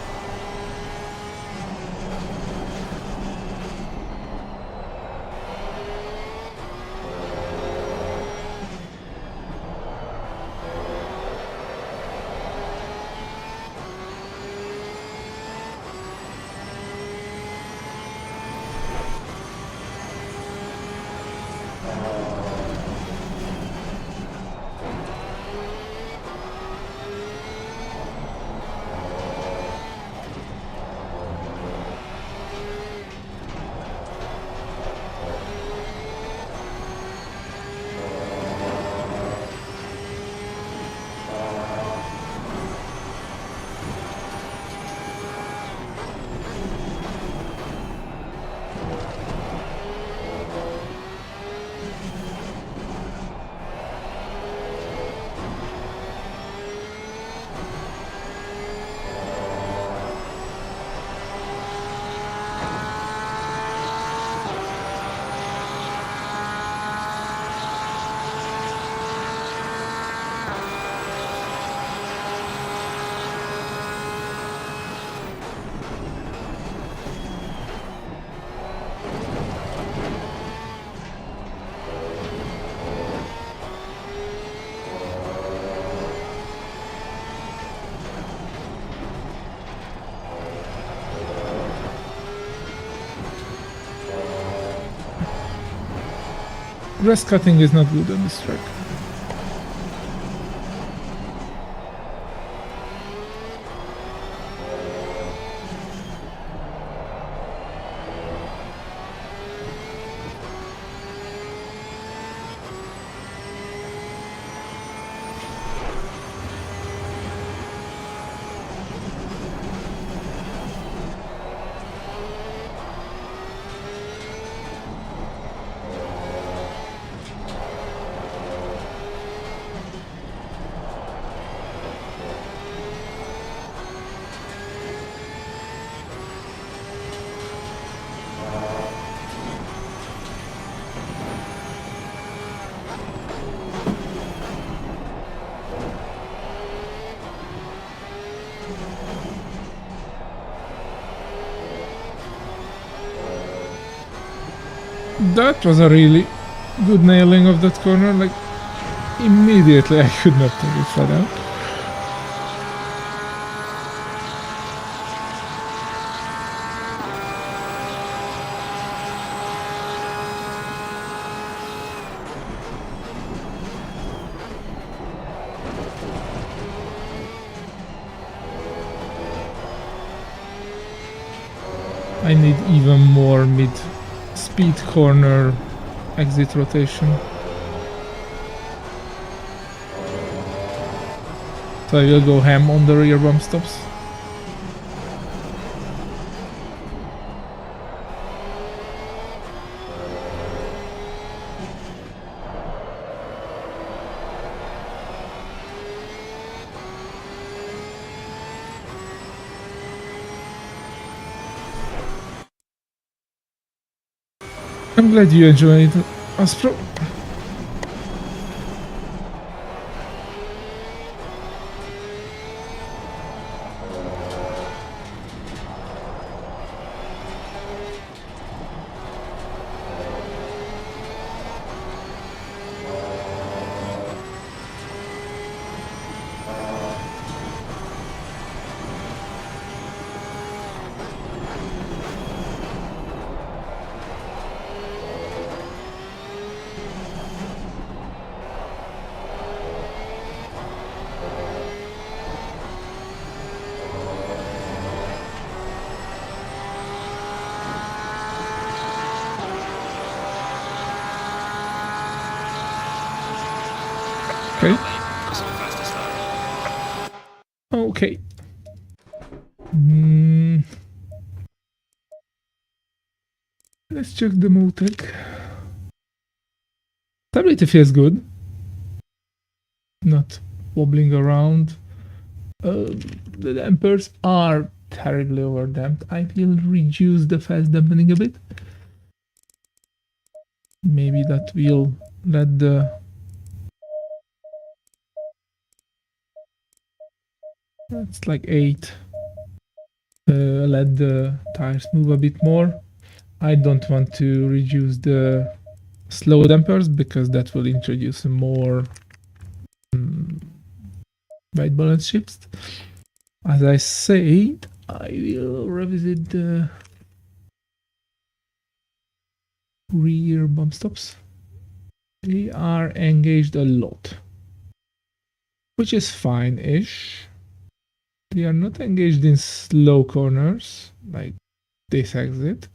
Grass cutting is not good on this track. That was a really good nailing of that corner. Like, immediately I could not take it flat out. I need even more mid-speed corner exit rotation. So I will go ham on the rear bump stops. I'm glad you enjoyed Aspro. Okay. That's not faster start. Okay. Let's check the Motec. Stability feels good. Not wobbling around. The dampers are terribly overdamped. I will reduce the fast dampening a bit. Maybe that will let the... It's like 8. Let the tires move a bit more. I don't want to reduce the slow dampers because that will introduce more white balance shifts. As I said, I will revisit the rear bump stops. They are engaged a lot, which is fine-ish. They are not engaged in slow corners, like this exit,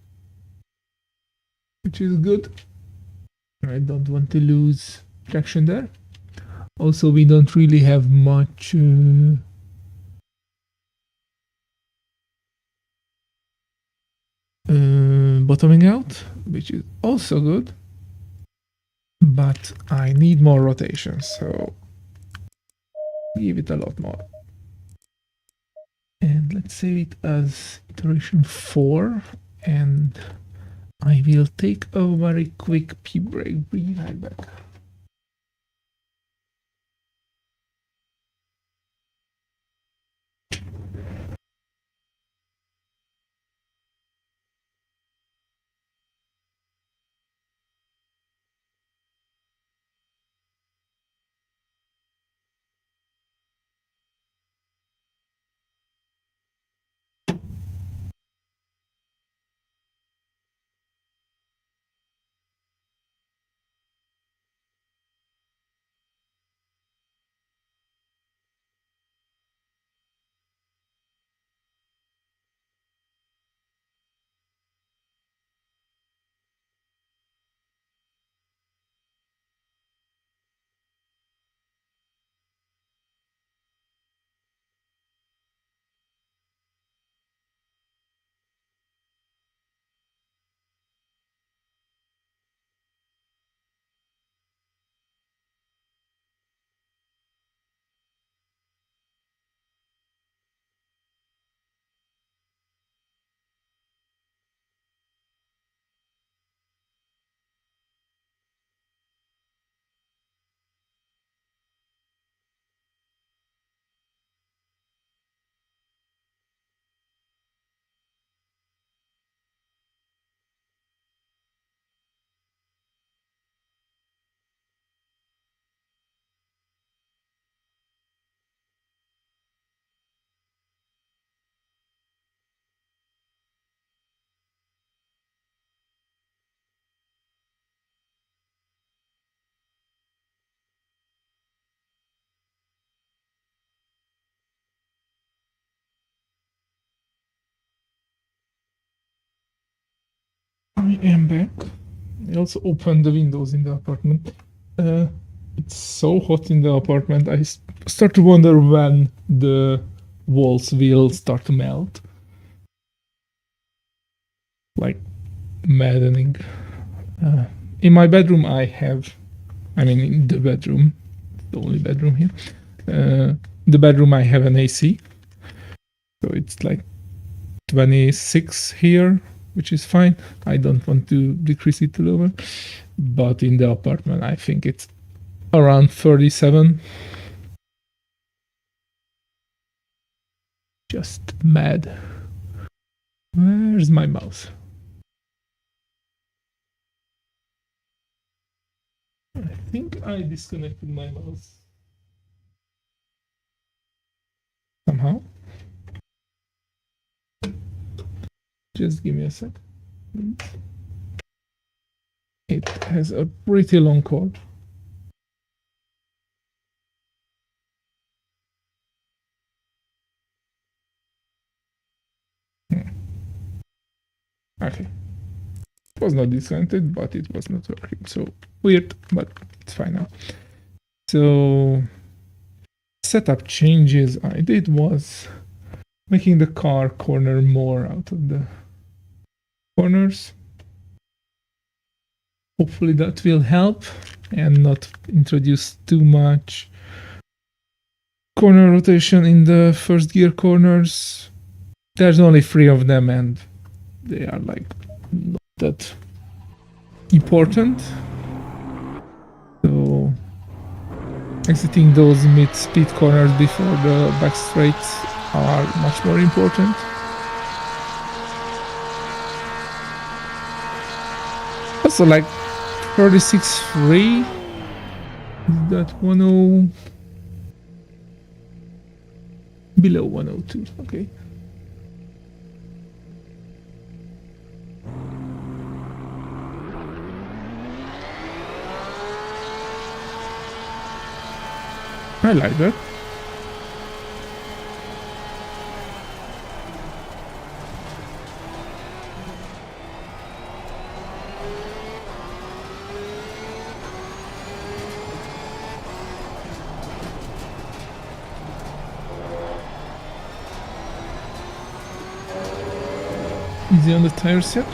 which is good. I don't want to lose traction there. Also, we don't really have much bottoming out, which is also good. But I need more rotation, so give it a lot more. And let's save it as iteration 4, and I will take a very quick pee break. Be right back. I am back. I also opened the windows in the apartment. It's so hot in the apartment. I start to wonder when the walls will start to melt. Like maddening. In my bedroom, in the bedroom, the only bedroom here. The bedroom, I have an AC. So it's like 26 here, which is fine. I don't want to decrease it lower. But in the apartment, I think it's around 37. Just mad. Where's my mouse? I think I disconnected my mouse somehow. Just give me a sec. It has a pretty long cord. Okay. It was not disconnected, but it was not working. So weird, but it's fine now. So setup changes I did was making the car corner more out of the corners. Hopefully that will help and not introduce too much corner rotation in the first gear corners. There's only 3 of them and they are like not that important. So exiting those mid-speed corners before the back straights are much more important. Also, like 36.3, is that 10 below 102? Okay. I like that. Easy on the tires yet?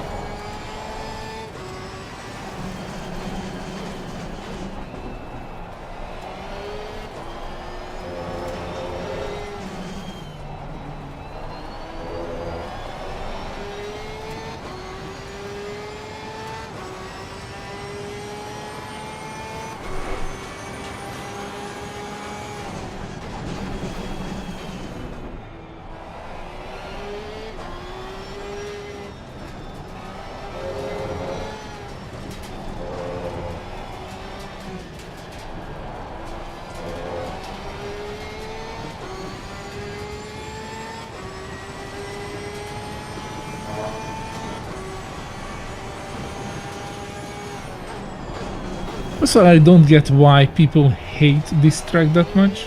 Also, I don't get why people hate this track that much.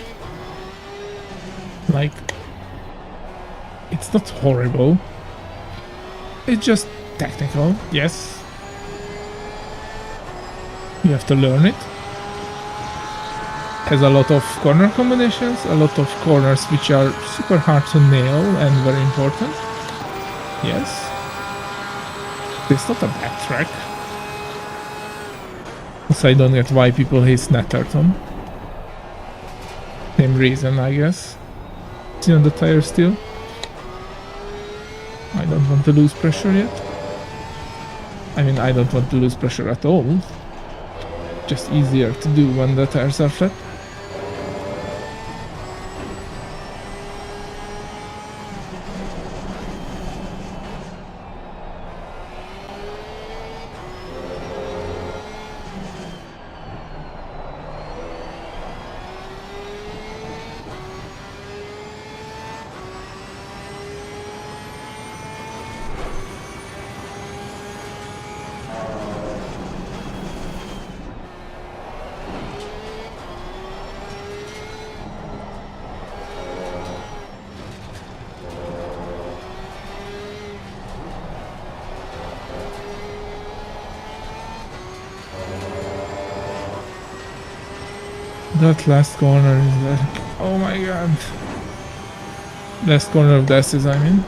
Like, it's not horrible. It's just technical, yes. You have to learn it. Has a lot of corner combinations, a lot of corners which are super hard to nail and very important. Yes. It's not a bad track. So I don't get why people hate Snatterton. Same reason, I guess. See on the tire still. I don't want to lose pressure yet. I mean, I don't want to lose pressure at all. Just easier to do when the tires are flat. That last corner is like, oh my god. Last corner of the S's, I mean.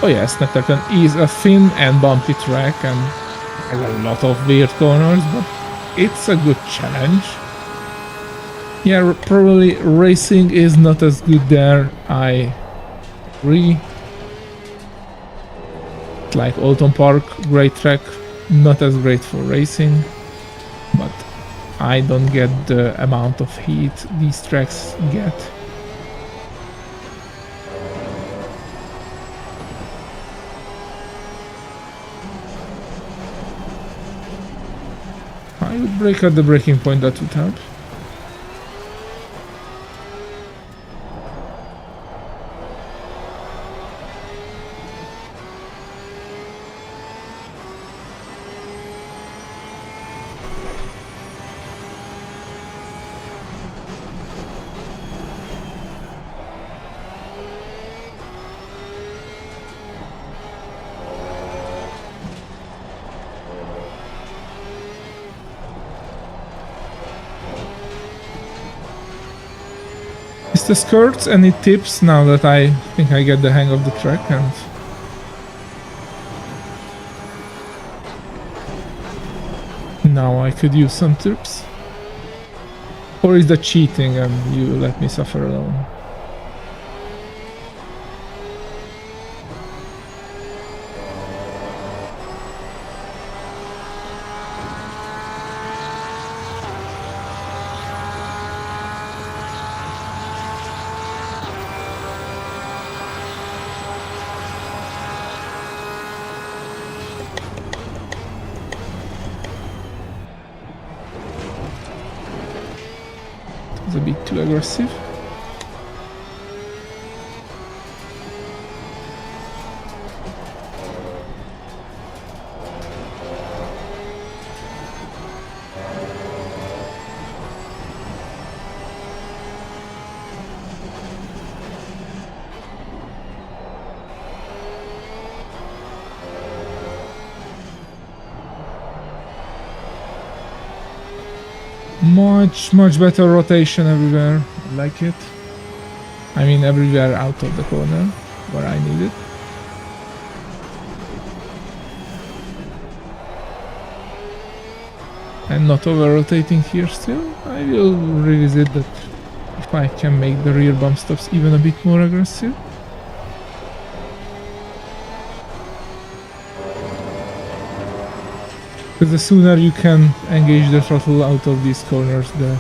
Oh yes, Netherton is a thin and bumpy track and has a lot of weird corners, but it's a good challenge. Yeah, probably racing is not as good there, I agree. Like Alton Park, great track, not as great for racing, but I don't get the amount of heat these tracks get. I would brake at the braking point, that would help. Is the skirts any tips now that I think I get the hang of the track? And now I could use some tips. Or is that cheating and you let me suffer alone? It's a bit too aggressive. Much better rotation everywhere. I like it. I mean everywhere out of the corner where I need it. And not over rotating here still. I will revisit that if I can make the rear bump stops even a bit more aggressive. Because the sooner you can engage the throttle out of these corners, the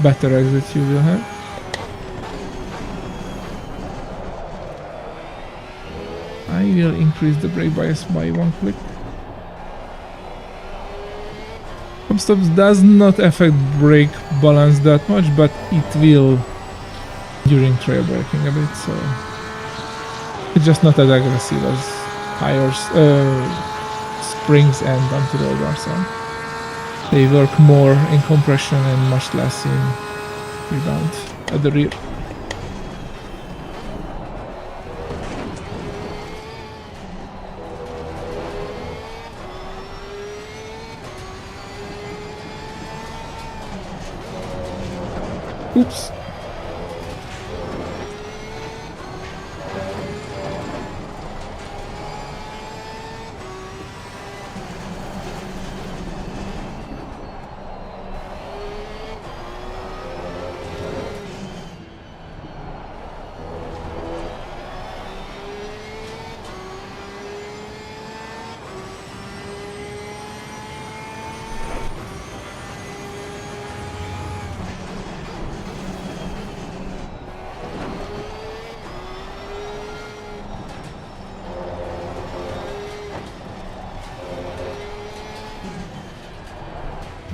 better exit you will have. I will increase the brake bias by 1 click. Bump stops does not affect brake balance that much, but it will during trail braking a bit, so it's just not as aggressive as tires, springs and anti-roll bars are. They work more in compression and much less in rebound at the rear. Oops.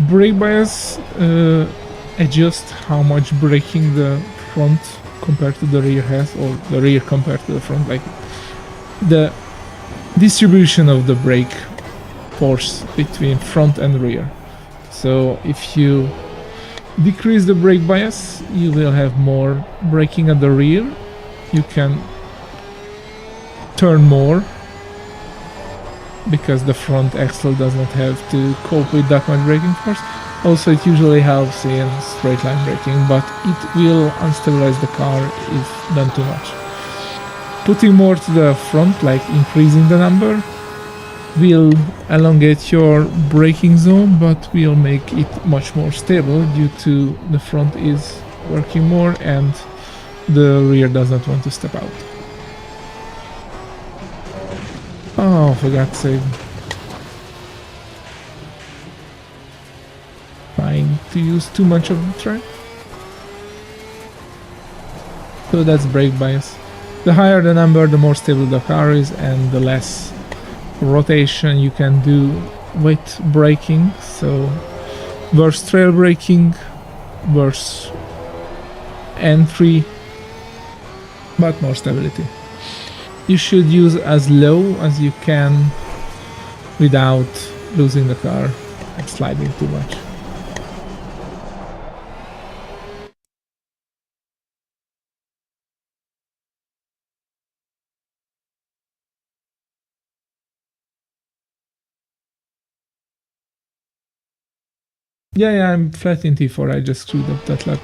Brake bias adjust how much braking the front compared to the rear has, or the rear compared to the front, like the distribution of the brake force between front and rear. So if you decrease the brake bias, you will have more braking at the rear. You can turn more because the front axle does not have to cope with that much braking force. Also, it usually helps in straight line braking, but it will unstabilize the car if done too much. Putting more to the front, like increasing the number, will elongate your braking zone, but will make it much more stable due to the front is working more and the rear does not want to step out. Oh, for God's sake. Trying to use too much of the track. So that's brake bias. The higher the number, the more stable the car is and the less rotation you can do with braking. So worse trail braking, worse entry, but more stability. You should use as low as you can without losing the car and sliding too much. Yeah, I'm flat in T4, I just screwed up that lap.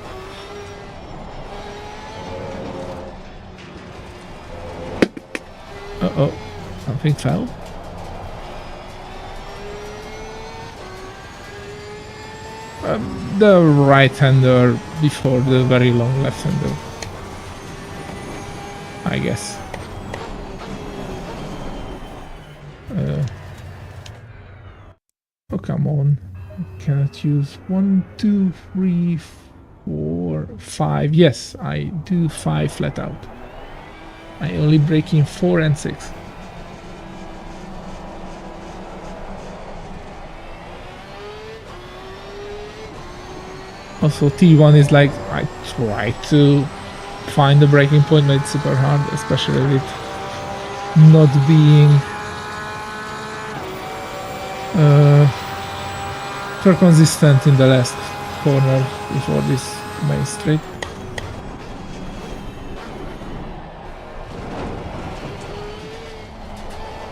Uh-oh, something fell? The right-hander before the very long left-hander, I guess. Oh, come on. I cannot use 1, 2, 3, 4, 5. Yes, I do 5 flat out. I only break in 4 and 6. Also, T1 is like, I try to find the breaking point, but it's super hard, especially with not being super consistent in the last corner before this main straight.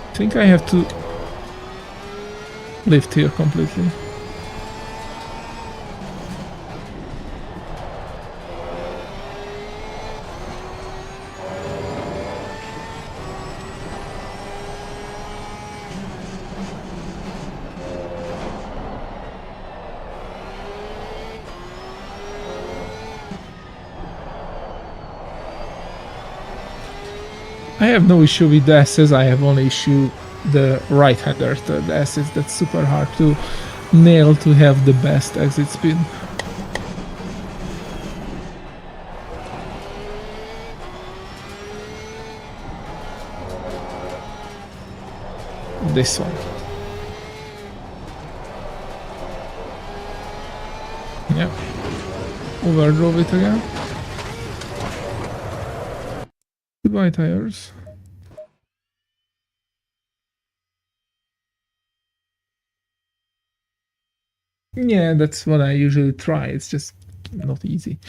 I think I have to lift here completely. I have no issue with the S's, I have only issue the right-hander, the S's. That's super hard to nail to have the best exit spin. This one. Yep. Overdrove it again. Goodbye, tires. Yeah, that's what I usually try. It's just not easy.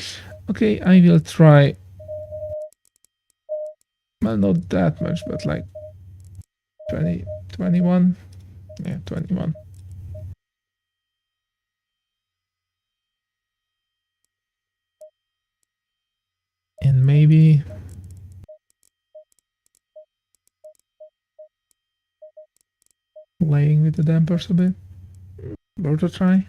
Okay, I will try. Well, not that much, but like 20, 21. Yeah, 21. And maybe playing with the dampers a bit. Worth a try.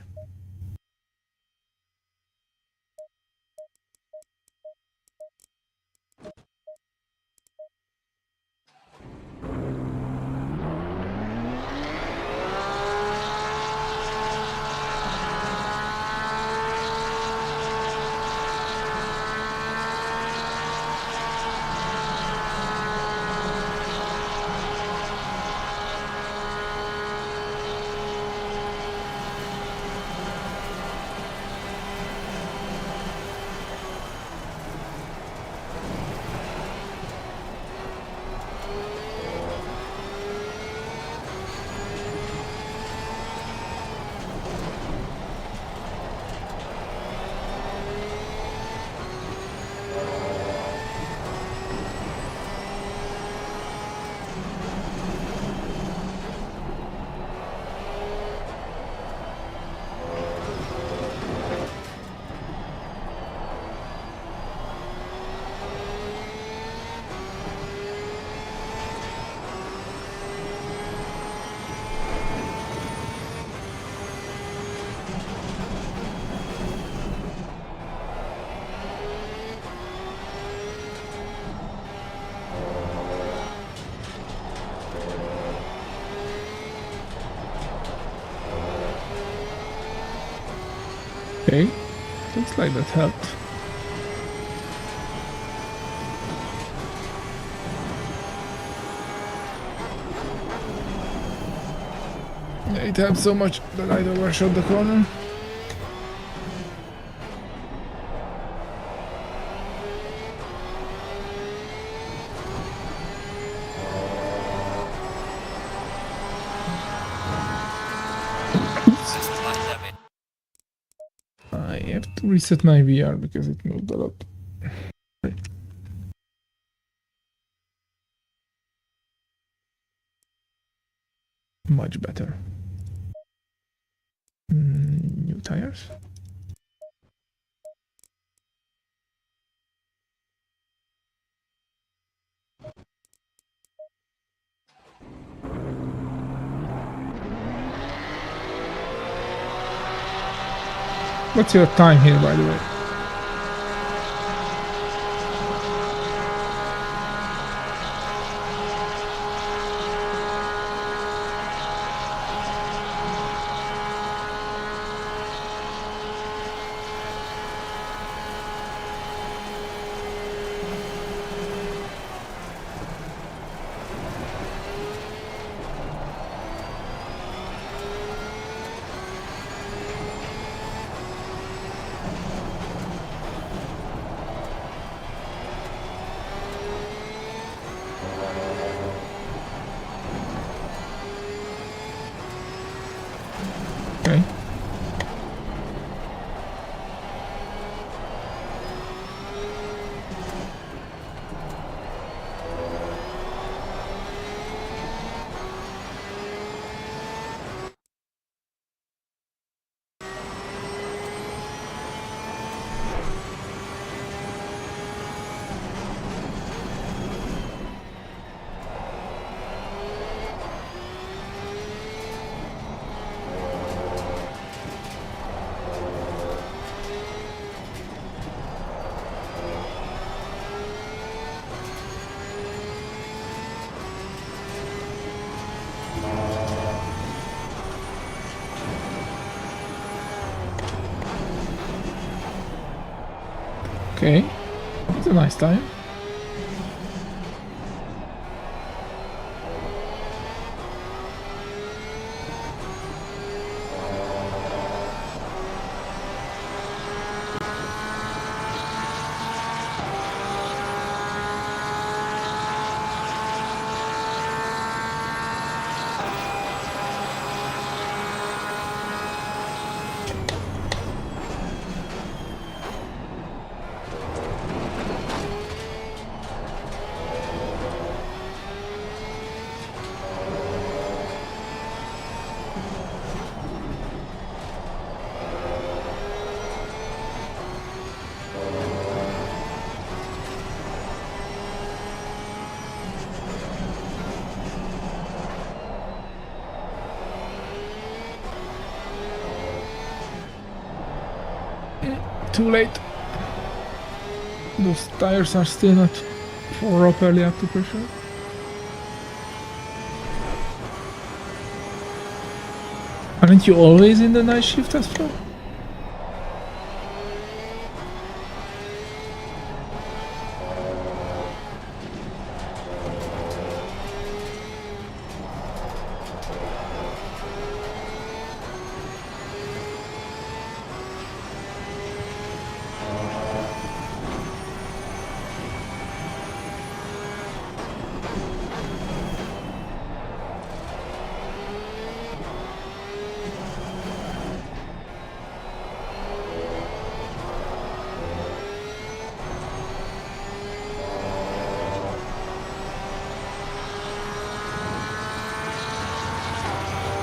Okay, looks like that helped. It helped so much that I overshot the corner. I have to reset my VR because it moved a lot. Much better. New tires. What's your time here, by the way? Okay. Okay. It's a nice time. Too late. Those tires are still not properly up to pressure. Aren't you always in the night shift as well?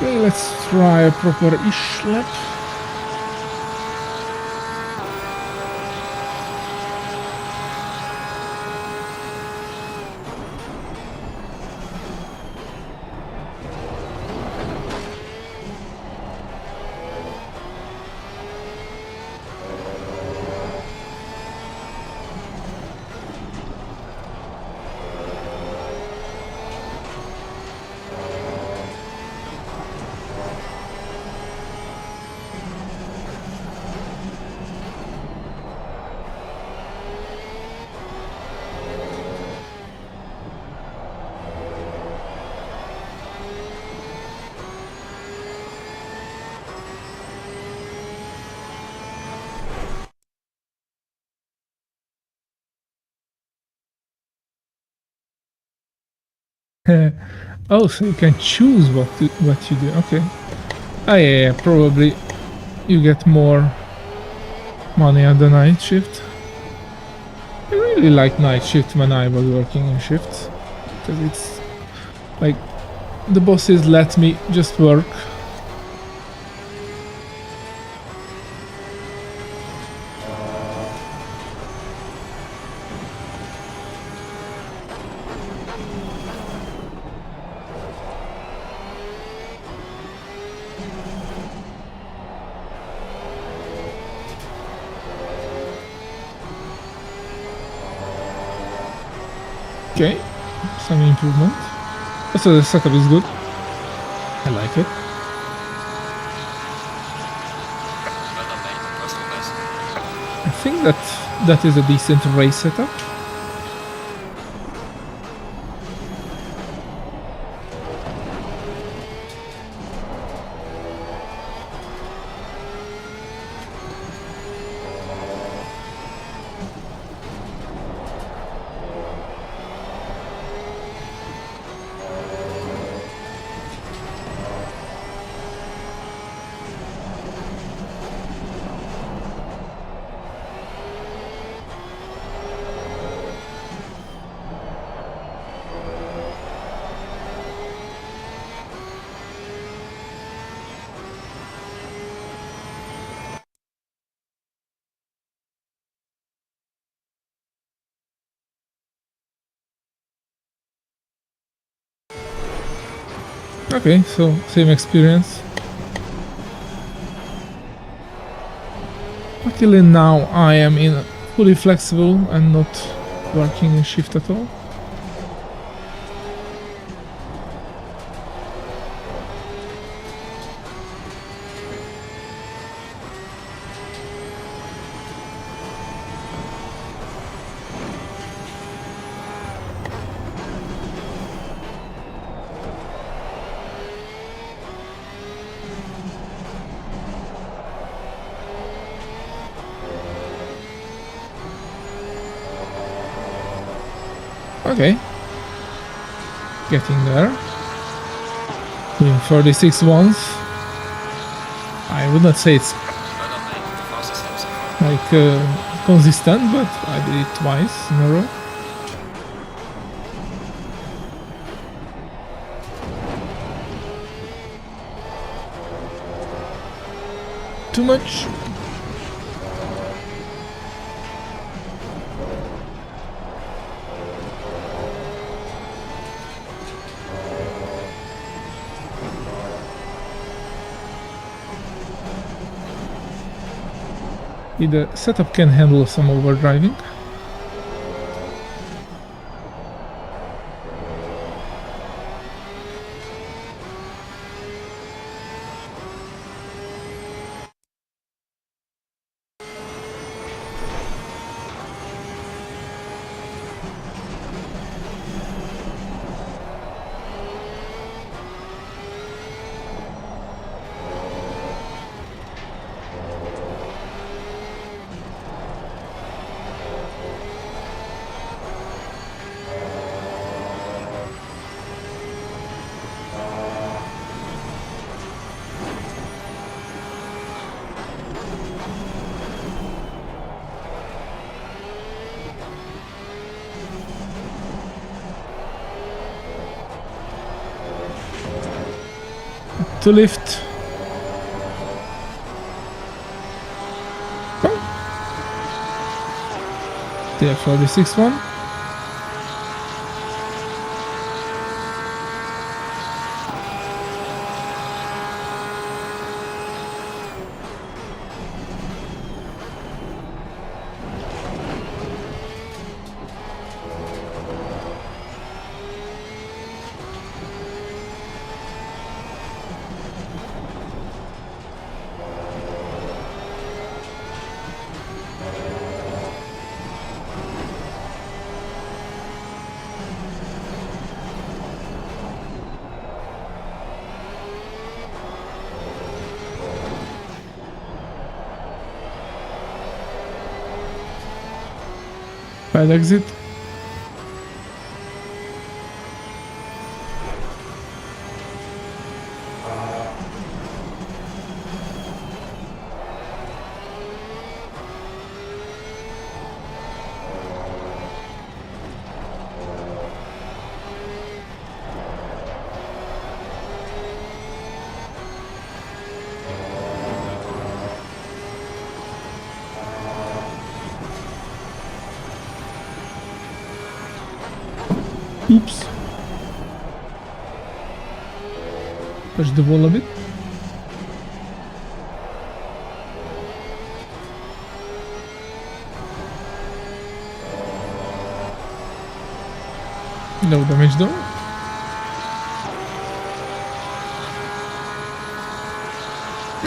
Okay, let's try a proper-ish lap. Oh, so you can choose what you do. Okay. Oh yeah, probably you get more money on the night shift. I really like night shift when I was working in shifts because it's like the bosses let me just work. Okay, some improvement. Also, the setup is good. I like it. Well done, mate. Personal best. I think that is a decent race setup. Okay, so same experience. Luckily now I am in fully flexible and not working in shift at all. Okay. Getting there. Doing 36 once. I would not say it's Well done, mate. The fastest lap so far. like consistent, but I did it twice in a row. Too much. The setup can handle some overdriving. To lift. Oh. The 46 one. Bad exit. Oops. Touch the wall a bit. No damage though.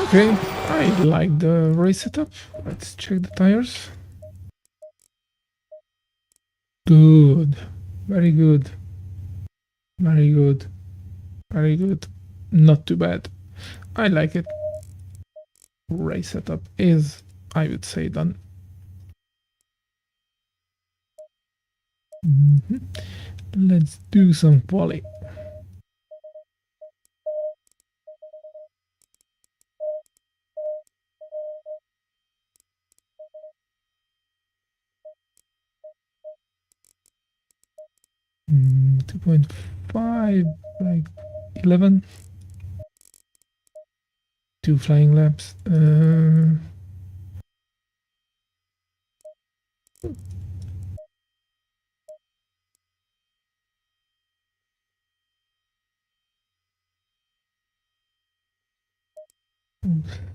Okay, I like the race setup. Let's check the tires. Good. Very good. Very good. Very good. Not too bad. I like it. Race setup is, I would say, done. Let's do some quali. Mm, 2.5, like 11. 2 flying laps.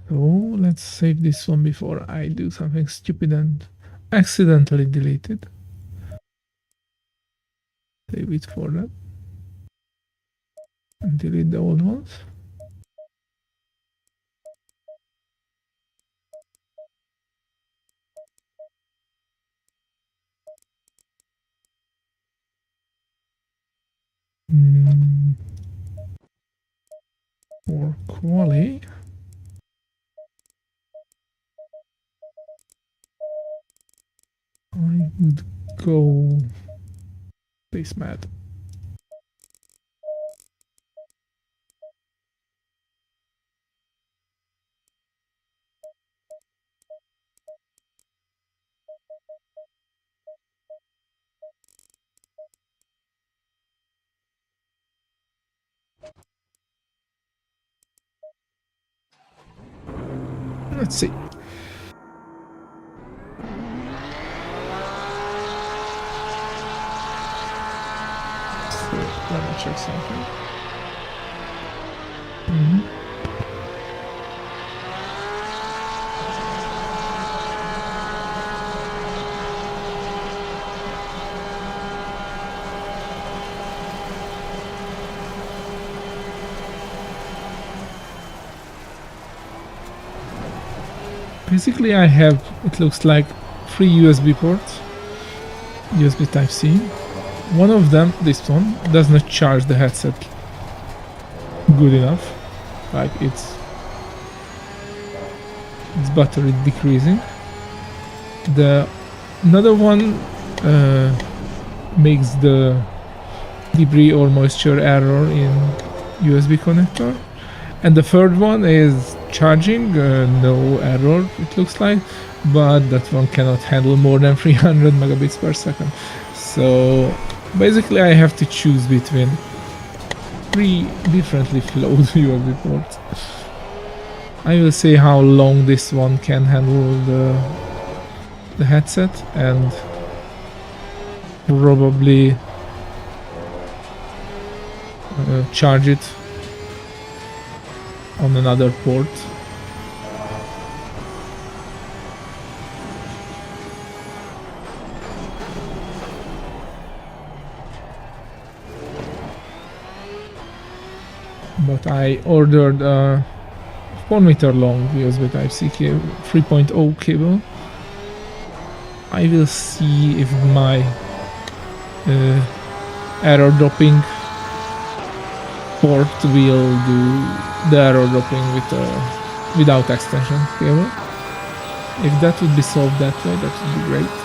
So let's save this one before I do something stupid and accidentally delete it. Save it for that. And delete the old ones. For quali. I would go this mad. Let's see. So let me check something. Basically, I have, it looks like, 3 USB ports, USB Type-C. One of them, this one, does not charge the headset good enough. Like its battery decreasing. The another one makes the debris or moisture error in USB connector. And the third one is charging, no error it looks like, but that one cannot handle more than 300 megabits per second. So basically I have to choose between 3 differently flowed USB ports. I will see how long this one can handle the headset and probably charge it on another port. But I ordered a 4-meter long USB Type-C cable, 3.0 cable. I will see if my error dropping port will do the error dropping without extension cable. If that would be solved that way, that would be great.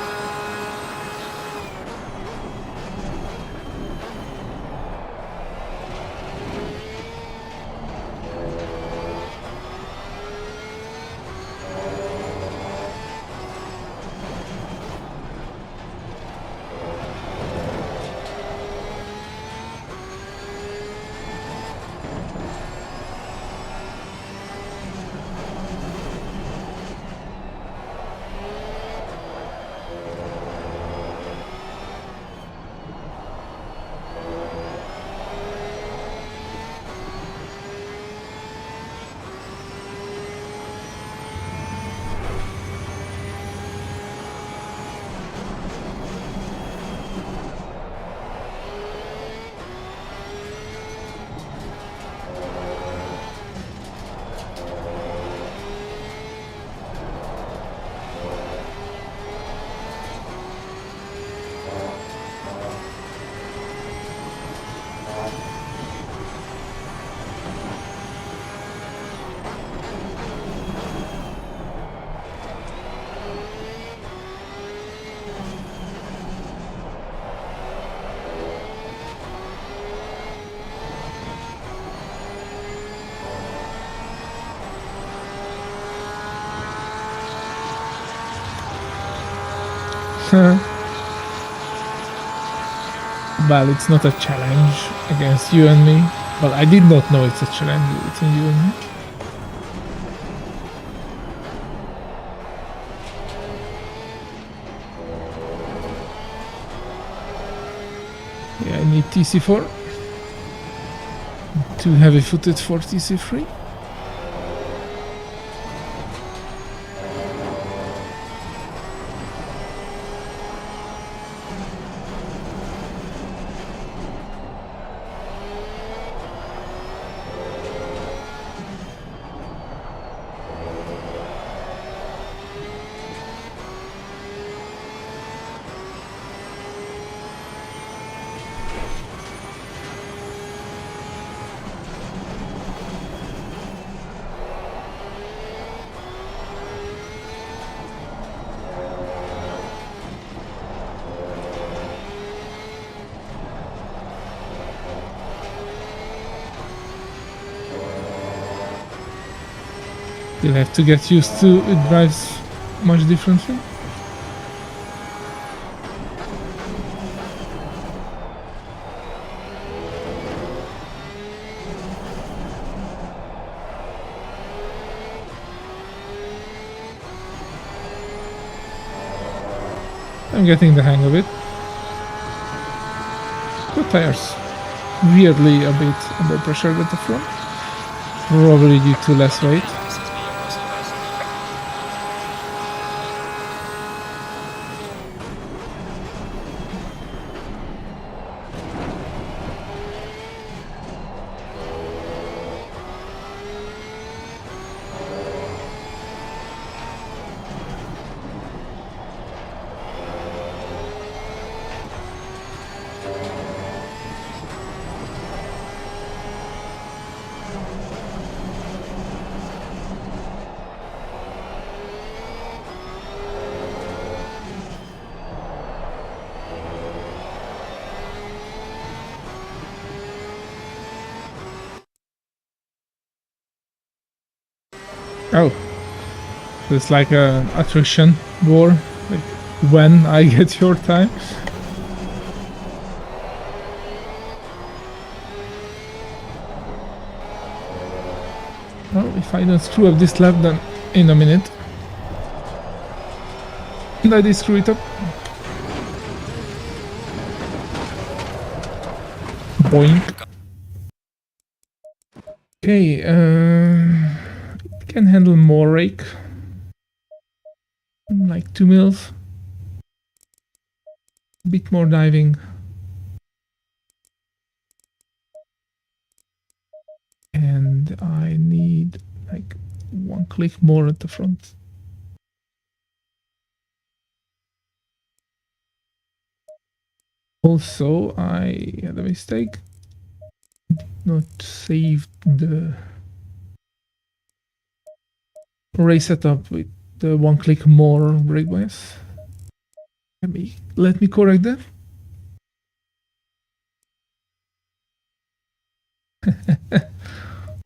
Well, it's not a challenge against you and me, but I did not know it's a challenge between you and me. Yeah, I need TC4. Too heavy-footed for TC3. You'll have to get used to it drives much differently. I'm getting the hang of it. Good tires. Weirdly a bit under pressure with the front. Probably due to less weight. Oh, so it's like a attrition war, like when I get your time. Oh, if I don't screw up this lap, then in a minute. And I did screw it up. Boink. Okay, can handle more rake. Like 2 mils. A bit more diving. And I need like 1 click more at the front. Also, I had a mistake. Did not save the race setup with the 1 click more brake bias. Let me correct that.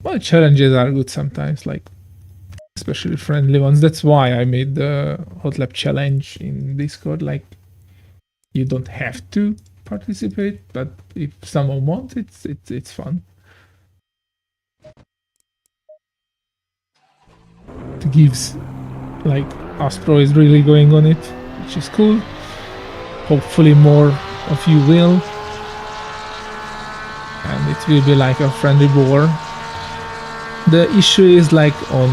Well, challenges are good sometimes, like especially friendly ones. That's why I made the hotlap challenge in Discord. Like, you don't have to participate, but if someone wants, it's fun. It gives, like, Aspro is really going on it, which is cool. Hopefully more of you will. And it will be like a friendly war. The issue is like on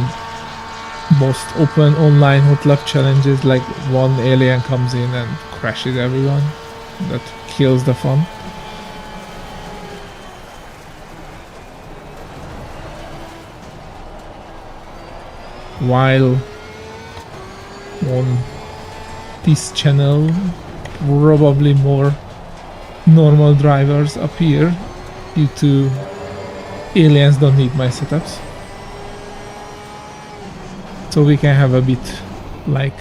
most open online hotlap challenges, like one alien comes in and crashes everyone. That kills the fun. While on this channel, probably more normal drivers appear due to aliens don't need my setups. So we can have a bit like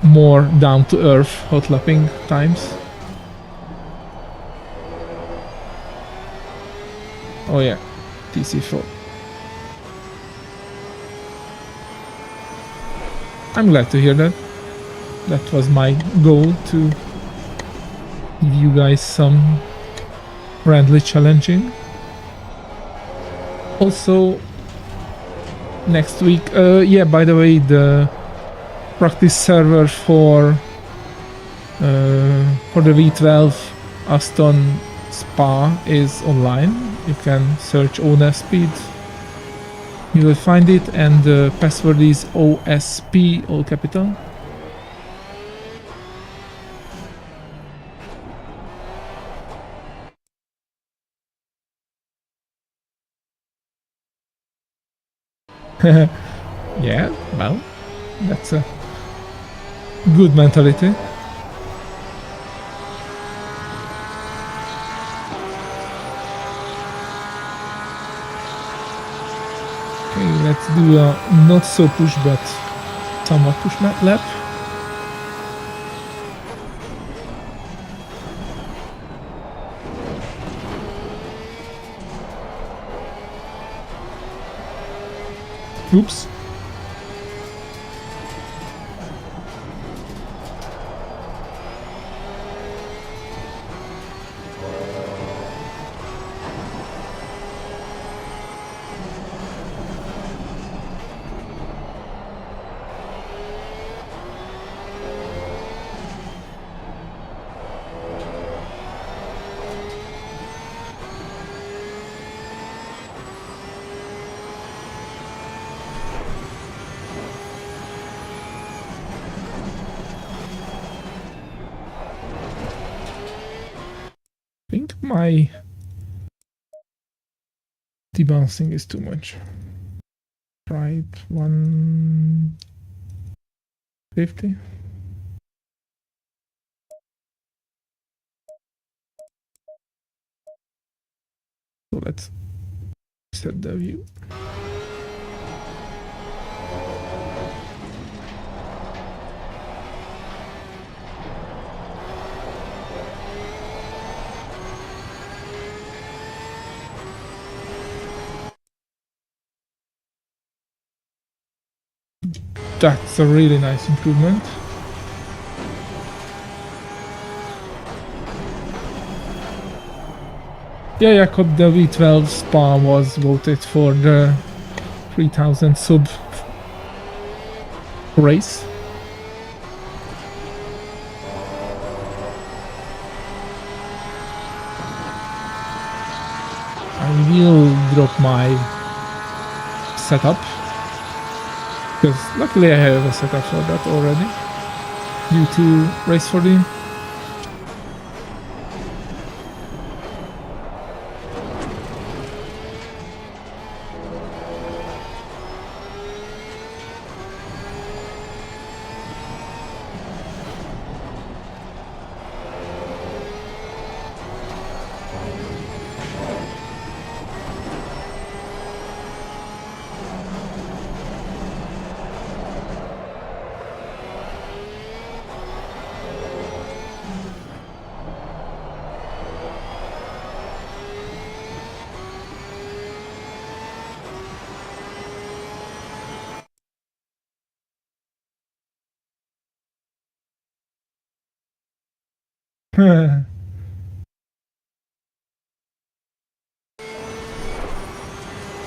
more down to earth hotlapping times. Oh yeah, TC4. I'm glad to hear that. that was my goal, to give you guys some friendly challenging. Also, next week, yeah, by the way, the practice server for the V12 Aston Spa is online. You can search owner speed. You will find it, and the password is OSP, all capital. Yeah, well, that's a good mentality. Okay, let's do a not so push but somewhat push lap. Oops. I think my debouncing is too much. Try 150. So let's set the view. That's a really nice improvement. Yeah, the V12 Spa was voted for the 3000 sub race. I will drop my setup, because luckily I have a setup for that already, due to Race 14.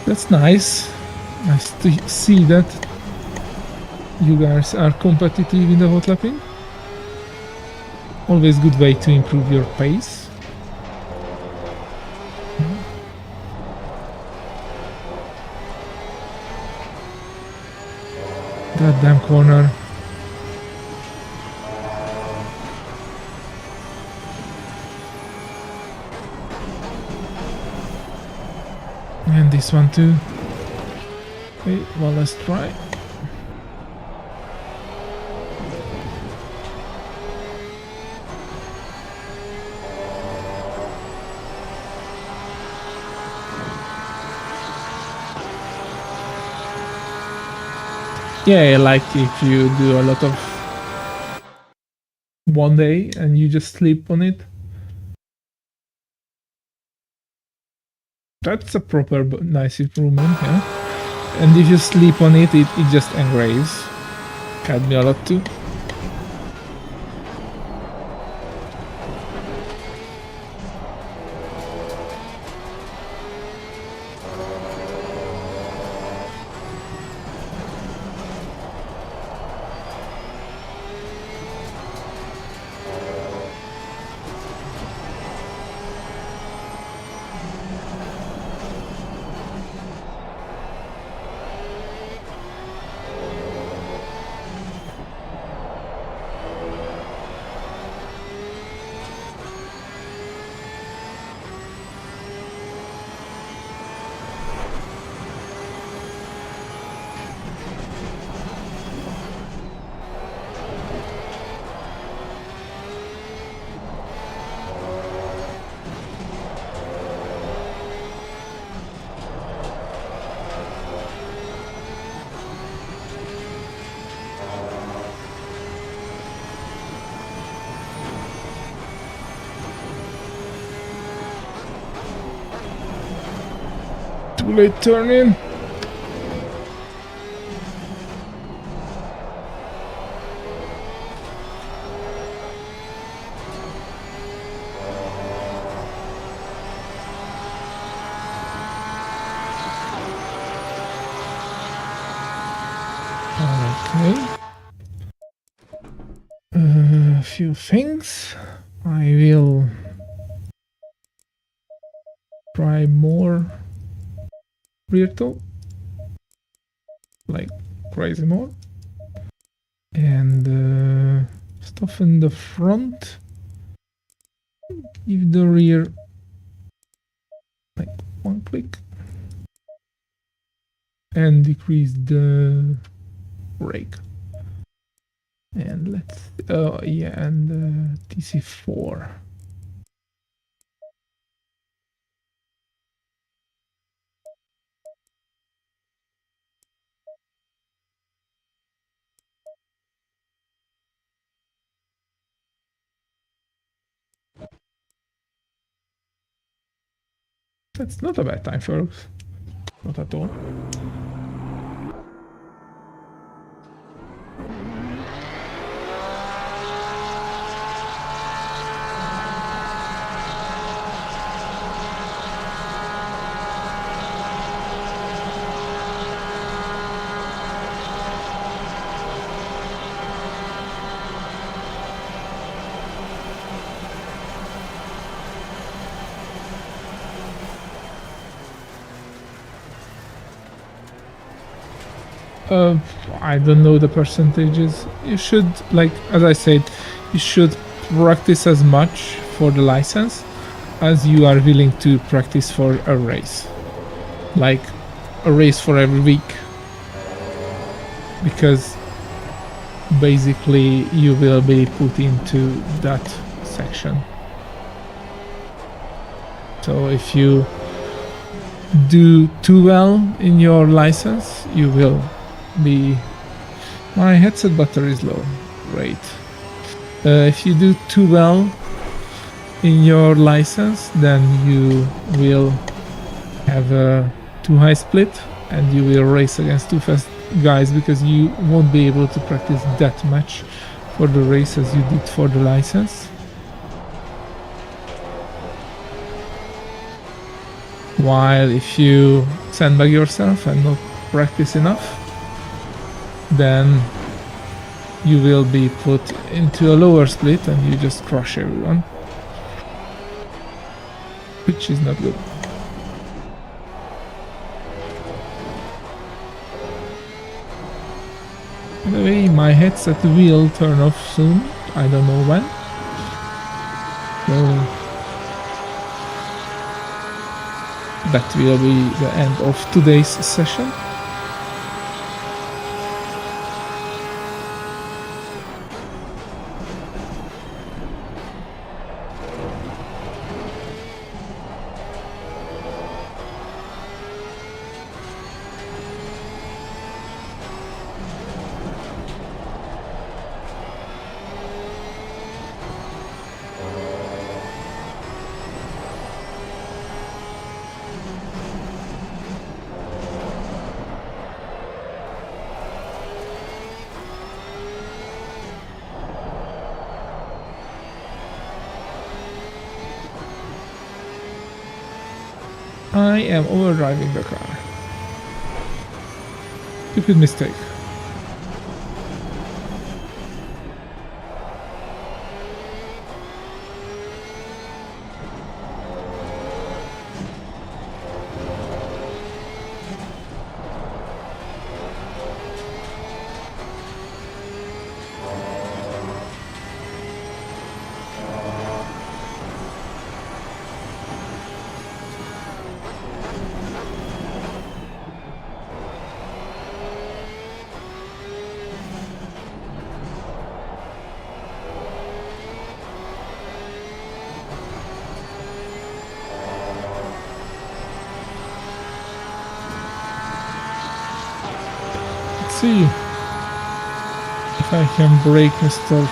That's nice. Nice to see that you guys are competitive in the hot lapping. Always good way to improve your pace. That damn corner. And this one too. Okay, well, let's try. Yeah, like if you do a lot of one day and you just sleep on it. That's a proper nice improvement, yeah. And if you sleep on it, it just engraves. Helped me a lot too. Too late turning. Okay. A few things. I will try more rear toe, like crazy more, and stuff in the front. Give the rear like one click and decrease the brake. And let's and TC4. That's not a bad time, folks. Not at all. I don't know the percentages. You should, like, as I said, you should practice as much for the license as you are willing to practice for a race. Like, a race for every week. Because basically you will be put into that section. So if you do too well in your license, you will be... My headset battery is low. Great. If you do too well in your license, then you will have a too high split and you will race against too fast guys because you won't be able to practice that much for the race as you did for the license. While if you sandbag yourself and not practice enough, then you will be put into a lower split and you just crush everyone, which is not good. By the way, my headset will turn off soon, I don't know when. So that will be the end of today's session. I am overdriving the car. Stupid mistake. See if I can break Mr.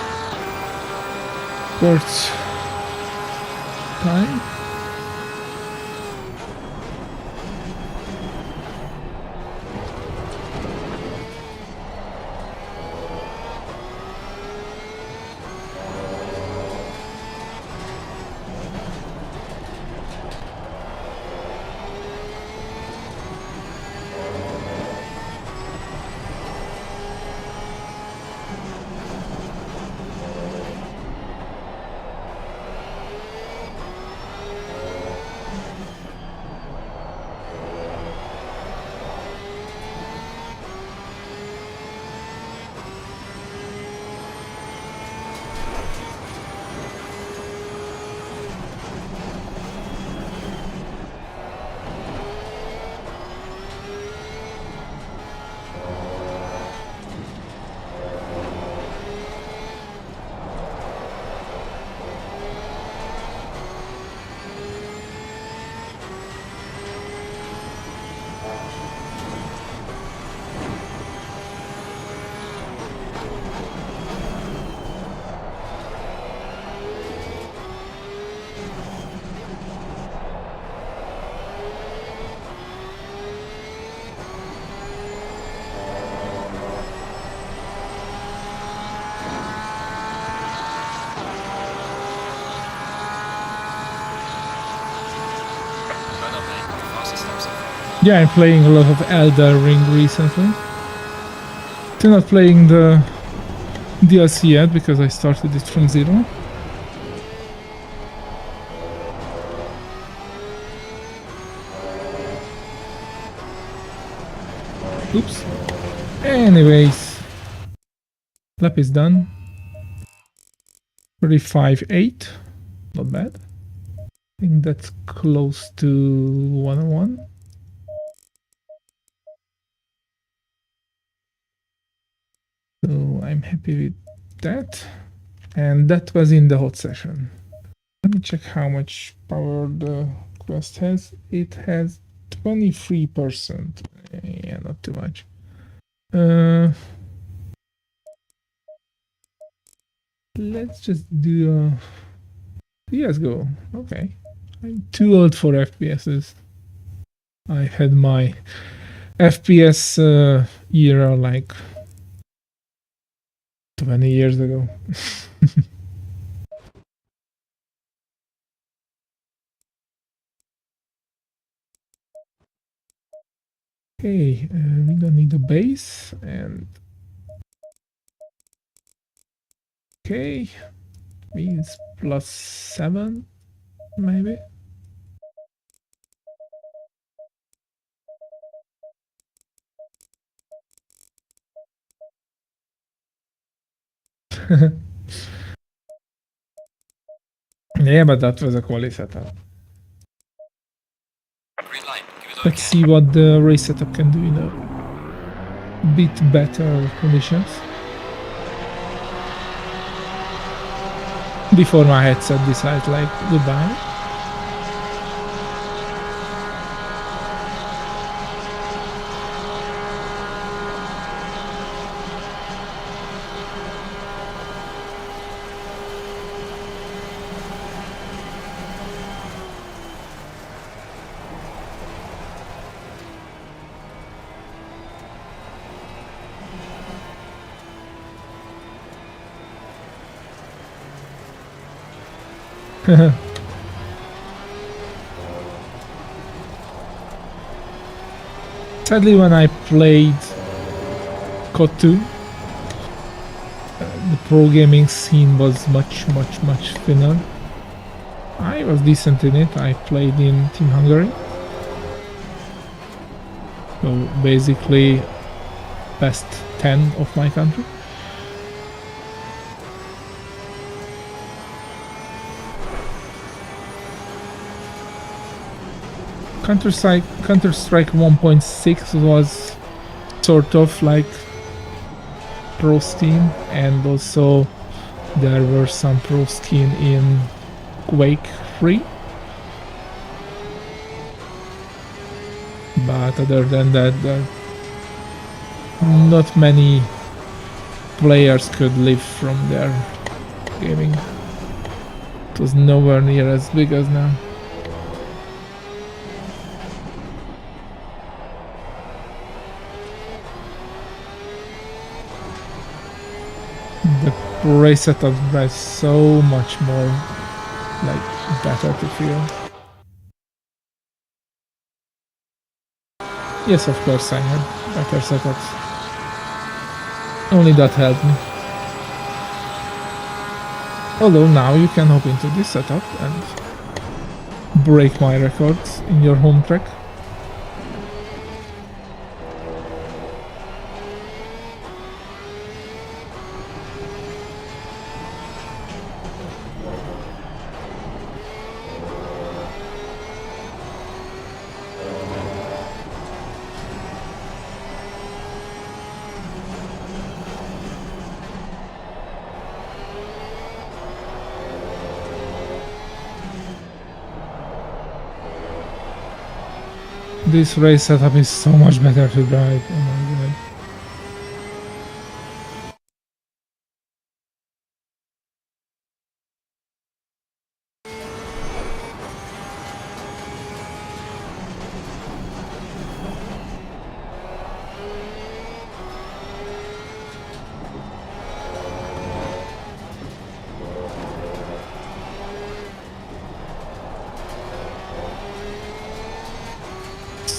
Bert's time. Yeah, I'm playing a lot of Elden Ring recently. Still not playing the DLC yet because I started it from zero. Oops. Anyways, lap is done. 35.8. Not bad. I think that's close to 101. So I'm happy with that. And that was in the hot session. Let me check how much power the Quest has. It has 23%. Yeah, not too much. Let's just do a CSGO. Okay. I'm too old for FPSs. I had my FPS era like 20 years ago. Okay, we don't need a base and okay, means +7 maybe. Yeah, but that was a quality setup. Green light. Give it a Let's see what the race setup can do in a bit better conditions. Before my headset decides like goodbye. Sadly, when I played COD 2, the pro gaming scene was much thinner. I was decent in it. I played in Team Hungary. So basically, best 10 of my country. Counter-Strike 1.6 was sort of like pro Steam, and also there were some pro skin in Quake 3. But other than that, not many players could live from their gaming. It was nowhere near as big as now. The race setup is so much more like better to feel. Yes, of course I had better setups. Only that helped me. Although now you can hop into this setup and break my records in your home track. This race setup is so much better to drive. Oh my god.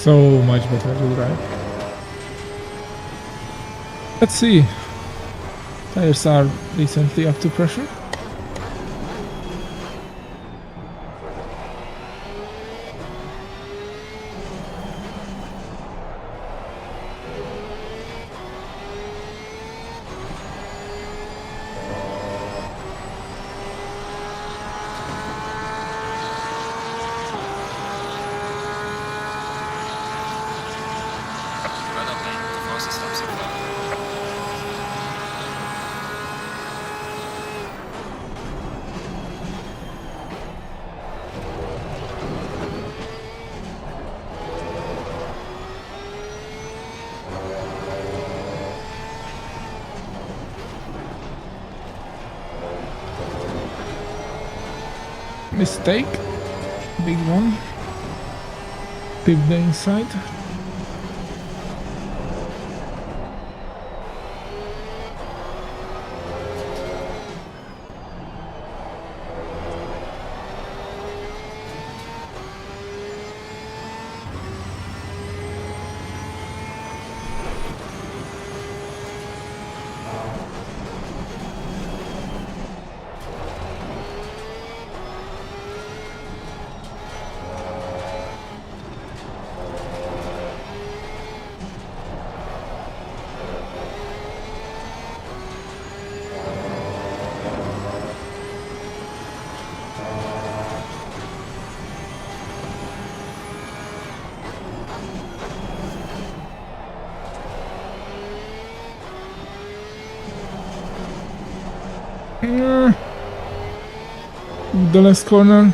so much better to drive. Let's see. Tires are decently up to pressure. Right up, mate. The fastest lap so far. Mistake. Big one. Tip the inside. The last corner.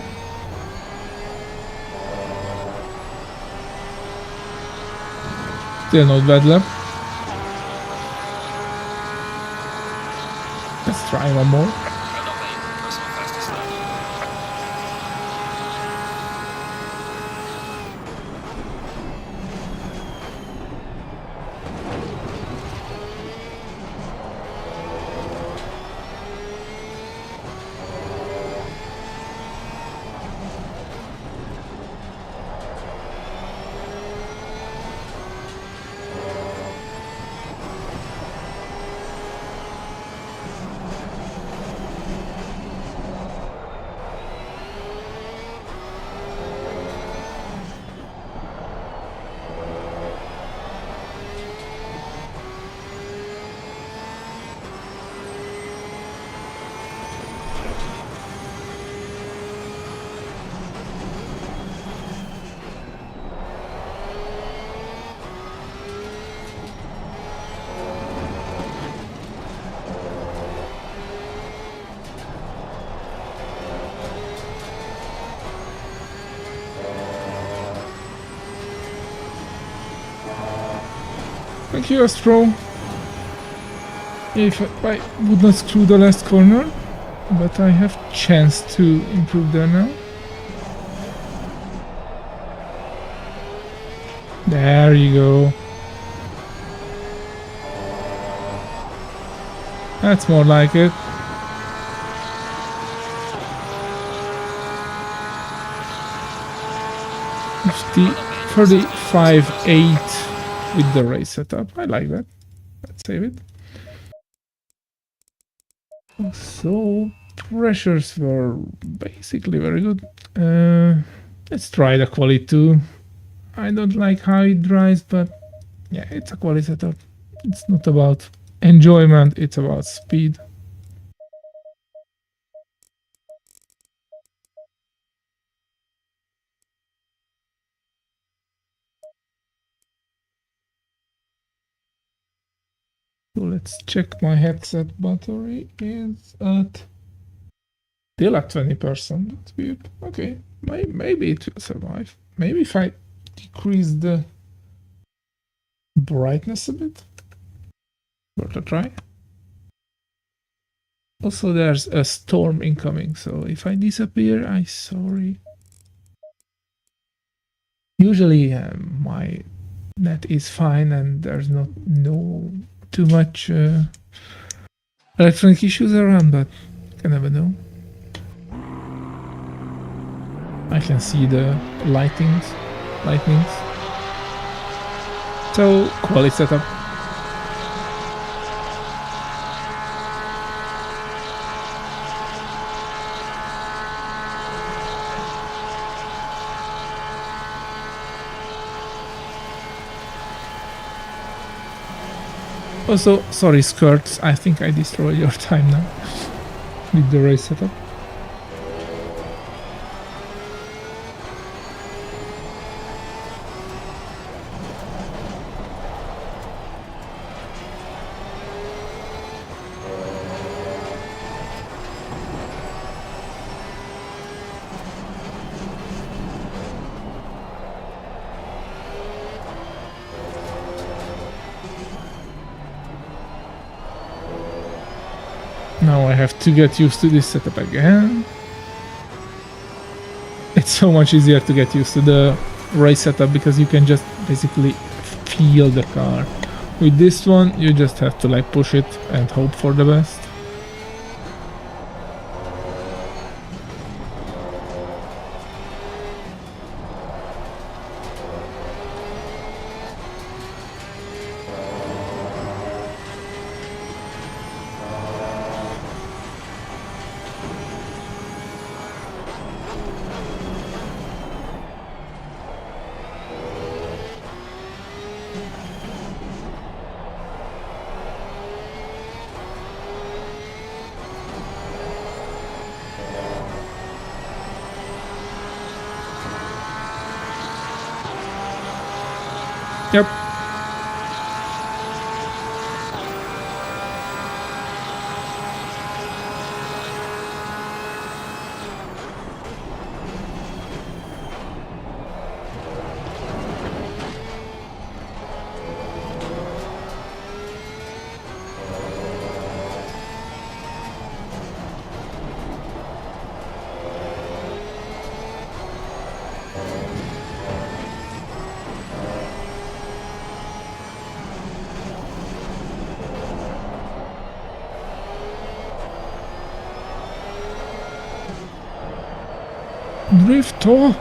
Still not bad lap. Let's try one more. Right up, mate. Personal fastest lap. Thank you, Astro. If I would not screw the last corner, but I have chance to improve there now. There you go. That's more like it. The 35.8 with the race setup. I like that. Let's save it. So pressures were basically very good. Let's try the quality too. I don't like how it drives, but yeah, it's a quality setup. It's not about enjoyment, it's about speed. So let's check my headset battery is at still at 20%. That's weird. Okay, maybe it will survive. Maybe if I decrease the brightness a bit. Worth a try. Also, there's a storm incoming, so if I disappear, I'm sorry. Usually my net is fine and there's not too much electronic issues around, but you can never know. I can see the lightnings. So, quality setup. Also, sorry skirts, I think I destroyed your time now with the race setup. Now I have to get used to this setup again. It's so much easier to get used to the race setup because you can just basically feel the car. With this one, you just have to like push it and hope for the best. Yep. Drifter.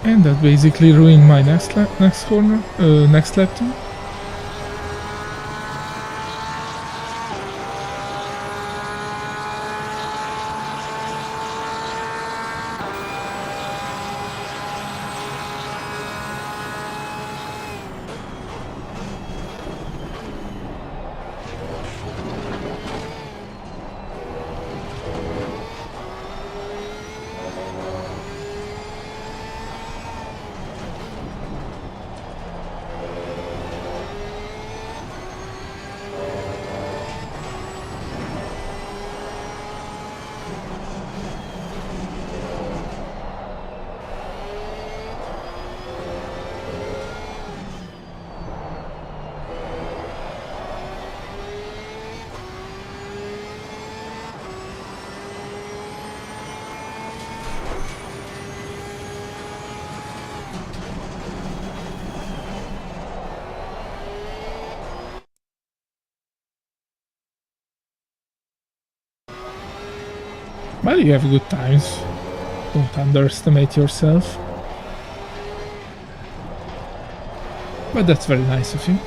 And that basically ruined my next corner, next lap too. But you have good times. Don't underestimate yourself. But that's very nice of you.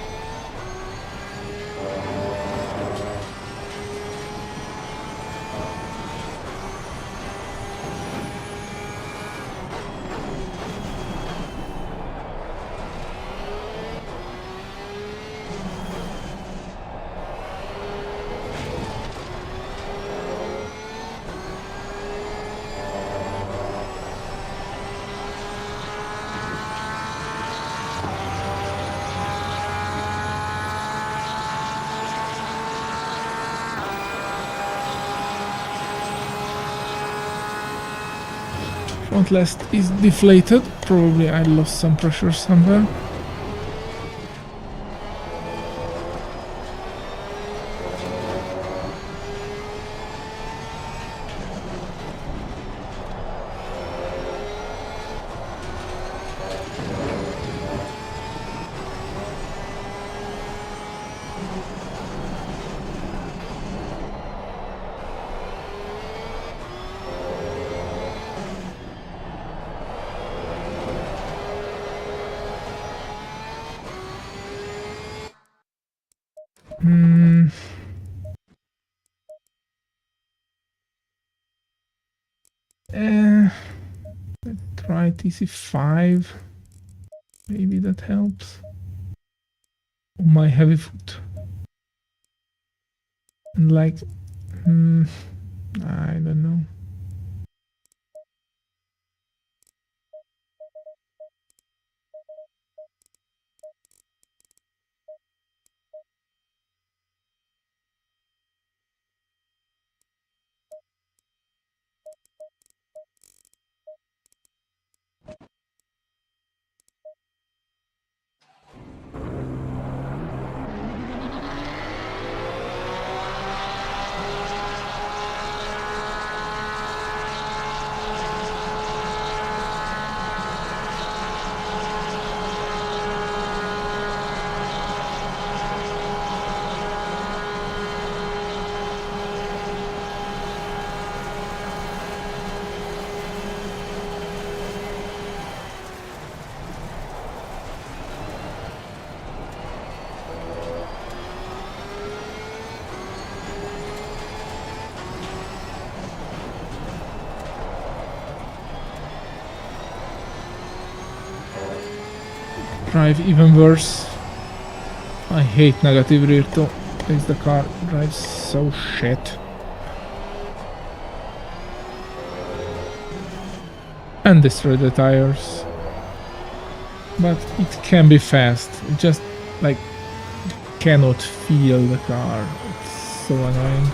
Front last is deflated. Probably I lost some pressure somewhere. Try TC5. Maybe that helps. On my heavy foot. And like, I don't know. Drive even worse. I hate negative rear toe because the car drives so shit. And destroy the tires. But it can be fast. It just like cannot feel the car. It's so annoying.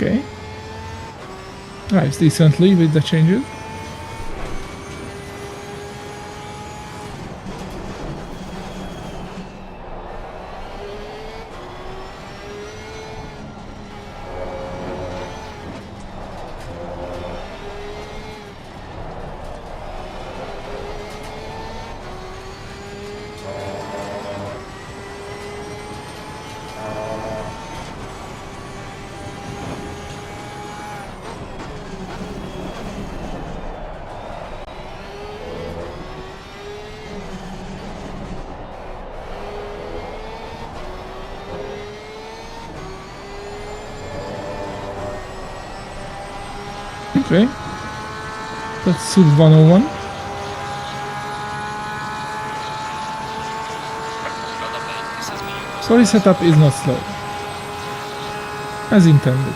Okay. Drives decently with the changes. Okay. That's Sub 101. Sorry, setup is not slow. As intended.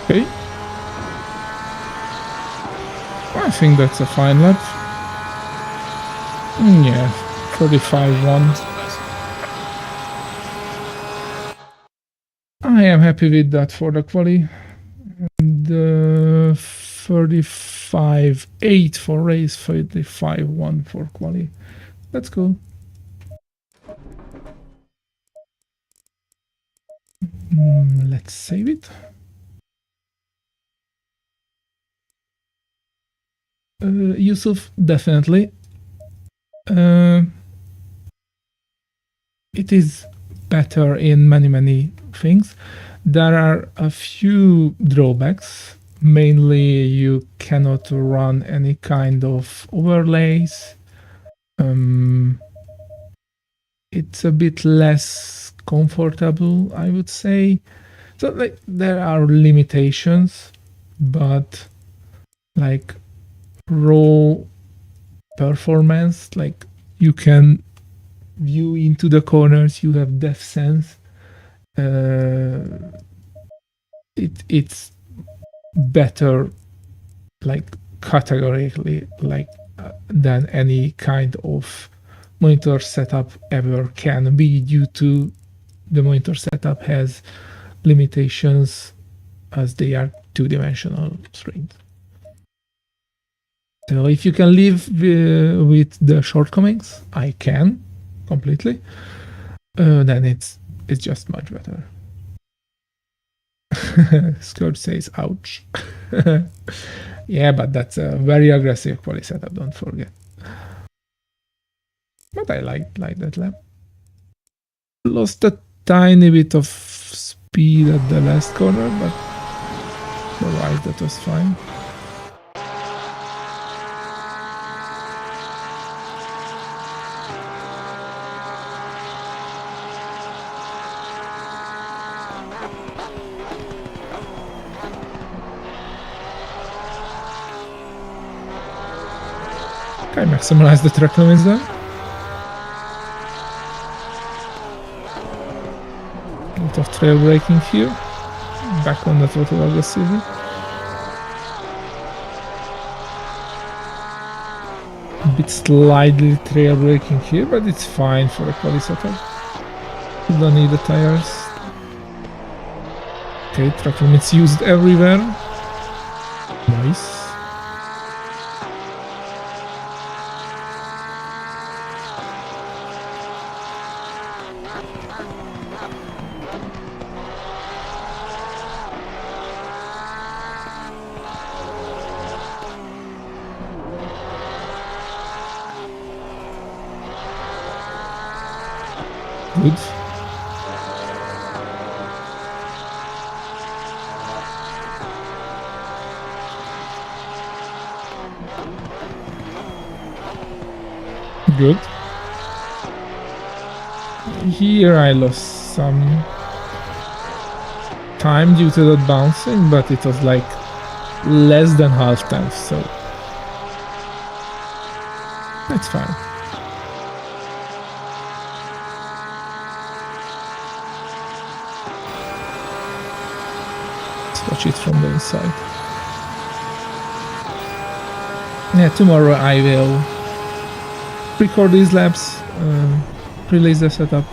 Okay. I think that's a fine lap. Yeah, 35.1. That's not bad. I am happy with that for the quali. The 35.8 for race, 35.1 for quali. That's cool. Let's save it. Yusuf, definitely. It is better in many things. There are a few drawbacks. Mainly, you cannot run any kind of overlays. It's a bit less comfortable, I would say. So, like, there are limitations, but like raw performance, like you can view into the corners, you have depth sense. It's better, like categorically, like than any kind of monitor setup ever can be, due to the monitor setup has limitations as they are two-dimensional screens. So if you can live with the shortcomings, I can completely. Then it's just much better. Skirt says, "Ouch." Yeah, but that's a very aggressive quality setup. Don't forget. But I like that lap. Lost a tiny bit of speed at the last corner, but otherwise that was fine. Okay, maximize the track limits then. A lot of trail braking here. Back on the throttle aggressively. A bit slightly trail braking here, but it's fine for a quali setup. You don't need the tires. Okay, track limits used everywhere. Nice. Good. Good. Here I lost some time due to that bouncing, but it was like less than half time, so that's fine. Let's watch it from the inside. Yeah, tomorrow I will record these laps, release the setup,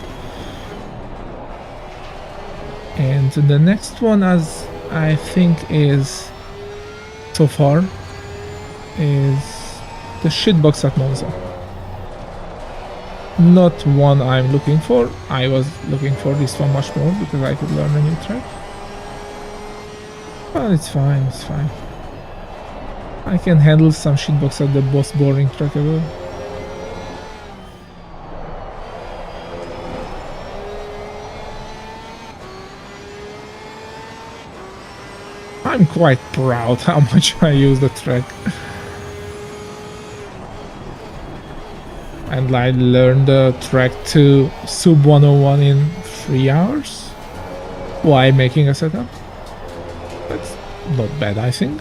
and the next one, as I think is so far, is the shitbox at Monza. Not one I'm looking for. I was looking for this one much more because I could learn a new track. But it's fine, it's fine. I can handle some shitbox at the most boring track ever. I'm quite proud how much I use the track. And I learned the track to sub 101 in 3 hours while making a setup. That's not bad, I think.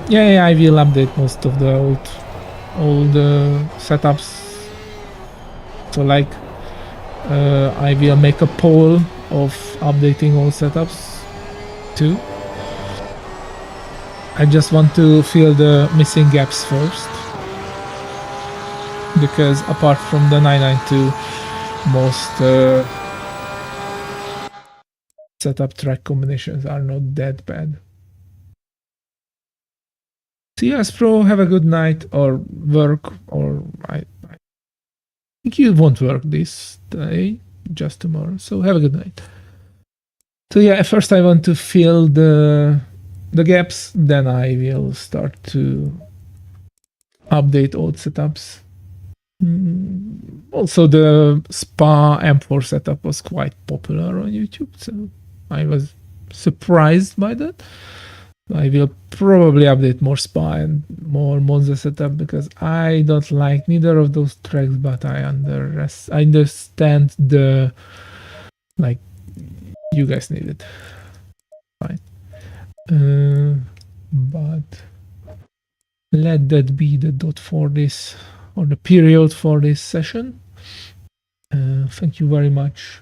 Yeah, I will update most of the old setups. So like, I will make a poll of updating all setups too. I just want to fill the missing gaps first, because apart from the 992, most setup track combinations are not that bad. See you, Pro. Have a good night or work, or I think you won't work this day, just tomorrow. So have a good night. So yeah, first I want to fill the gaps, then I will start to update old setups. Also, the Spa M4 setup was quite popular on YouTube, so I was surprised by that. I will probably update more Spa and more Monza setup, because I don't like neither of those tracks, but I understand the, like, you guys need it. Fine. But let that be the dot for this, or the period for this session. Thank you very much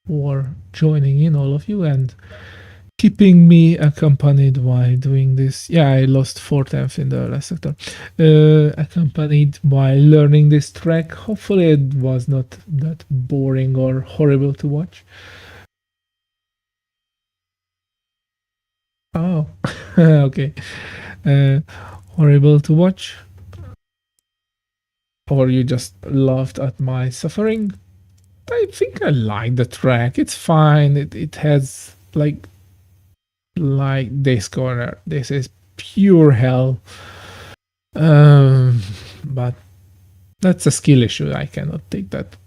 for joining in, all of you, and keeping me accompanied while doing this. Yeah, I lost 4/10 in the last sector. Accompanied while learning this track. Hopefully it was not that boring or horrible to watch. Oh, okay. Horrible to watch? Or you just laughed at my suffering? I think I like the track. It's fine. It has like this corner. This is pure hell. But that's a skill issue. I cannot take that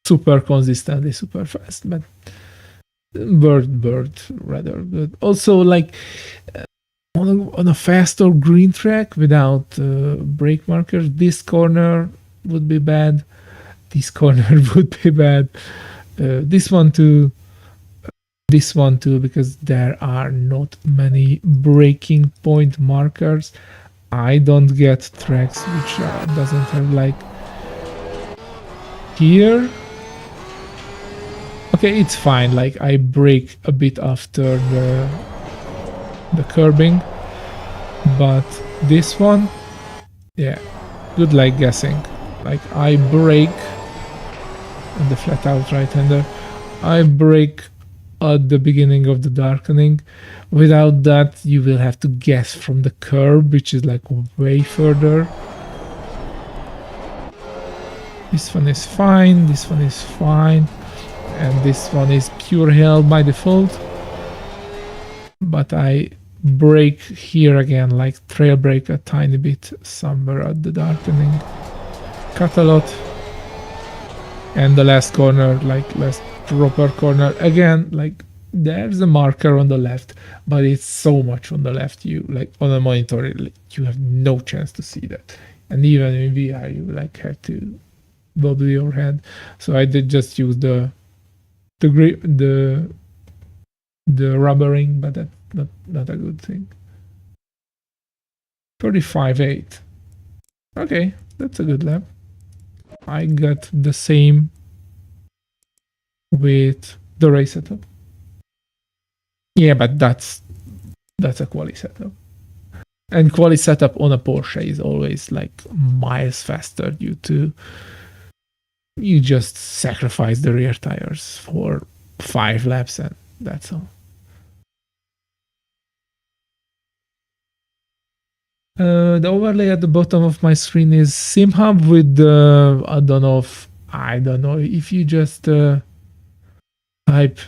super consistently, super fast. But bird rather good. Also, like on a fast or green track without brake markers, this corner would be bad. This corner would be bad. This one too, because there are not many braking point markers. I don't get tracks which doesn't have, like, here. Okay, it's fine. Like, I brake a bit after the curbing, but this one, yeah, good like guessing. Like, I brake, and the flat out right-hander, I brake at the beginning of the darkening. Without that, you will have to guess from the curb, which is like way further. This one is fine, this one is fine, and this one is pure hell by default. But I brake here again, like trail brake a tiny bit somewhere at the darkening. Cut a lot. And the last corner, like last proper corner, again, like there's a marker on the left, but it's so much on the left, you, like, on a monitor, you have no chance to see that. And even in VR, you like have to bobble your head. So I did just use the rubbering, but that's not a good thing. 35.8. Okay, that's a good lap. I got the same with the race setup. Yeah, but that's a quali setup. And quali setup on a Porsche is always like miles faster due to you just sacrifice the rear tires for 5 laps and that's all. The overlay at the bottom of my screen is SimHub with the, I don't know if you just type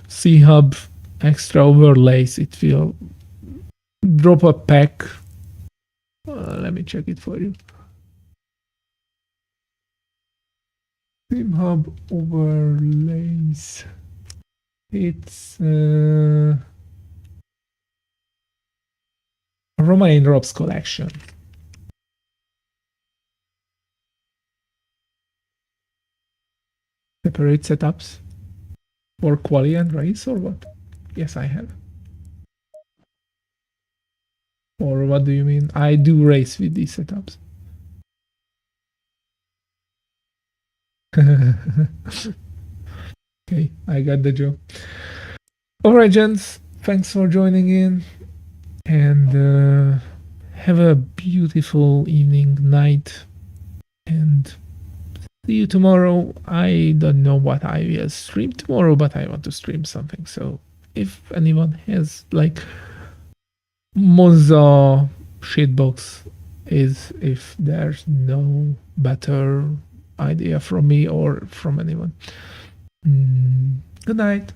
SimHub extra overlays, it will drop a pack. Let me check it for you. SimHub overlays. It's Romain Rob's collection. Separate setups for quali and race or what? Yes, I have. Or what do you mean? I do race with these setups. Okay, I got the joke. Alright, gents, thanks for joining in, and have a beautiful evening, night, and see you tomorrow. I don't know what I will stream tomorrow, but I want to stream something. So if anyone has like Monza shitbox is if there's no better idea from me or from anyone. Good night.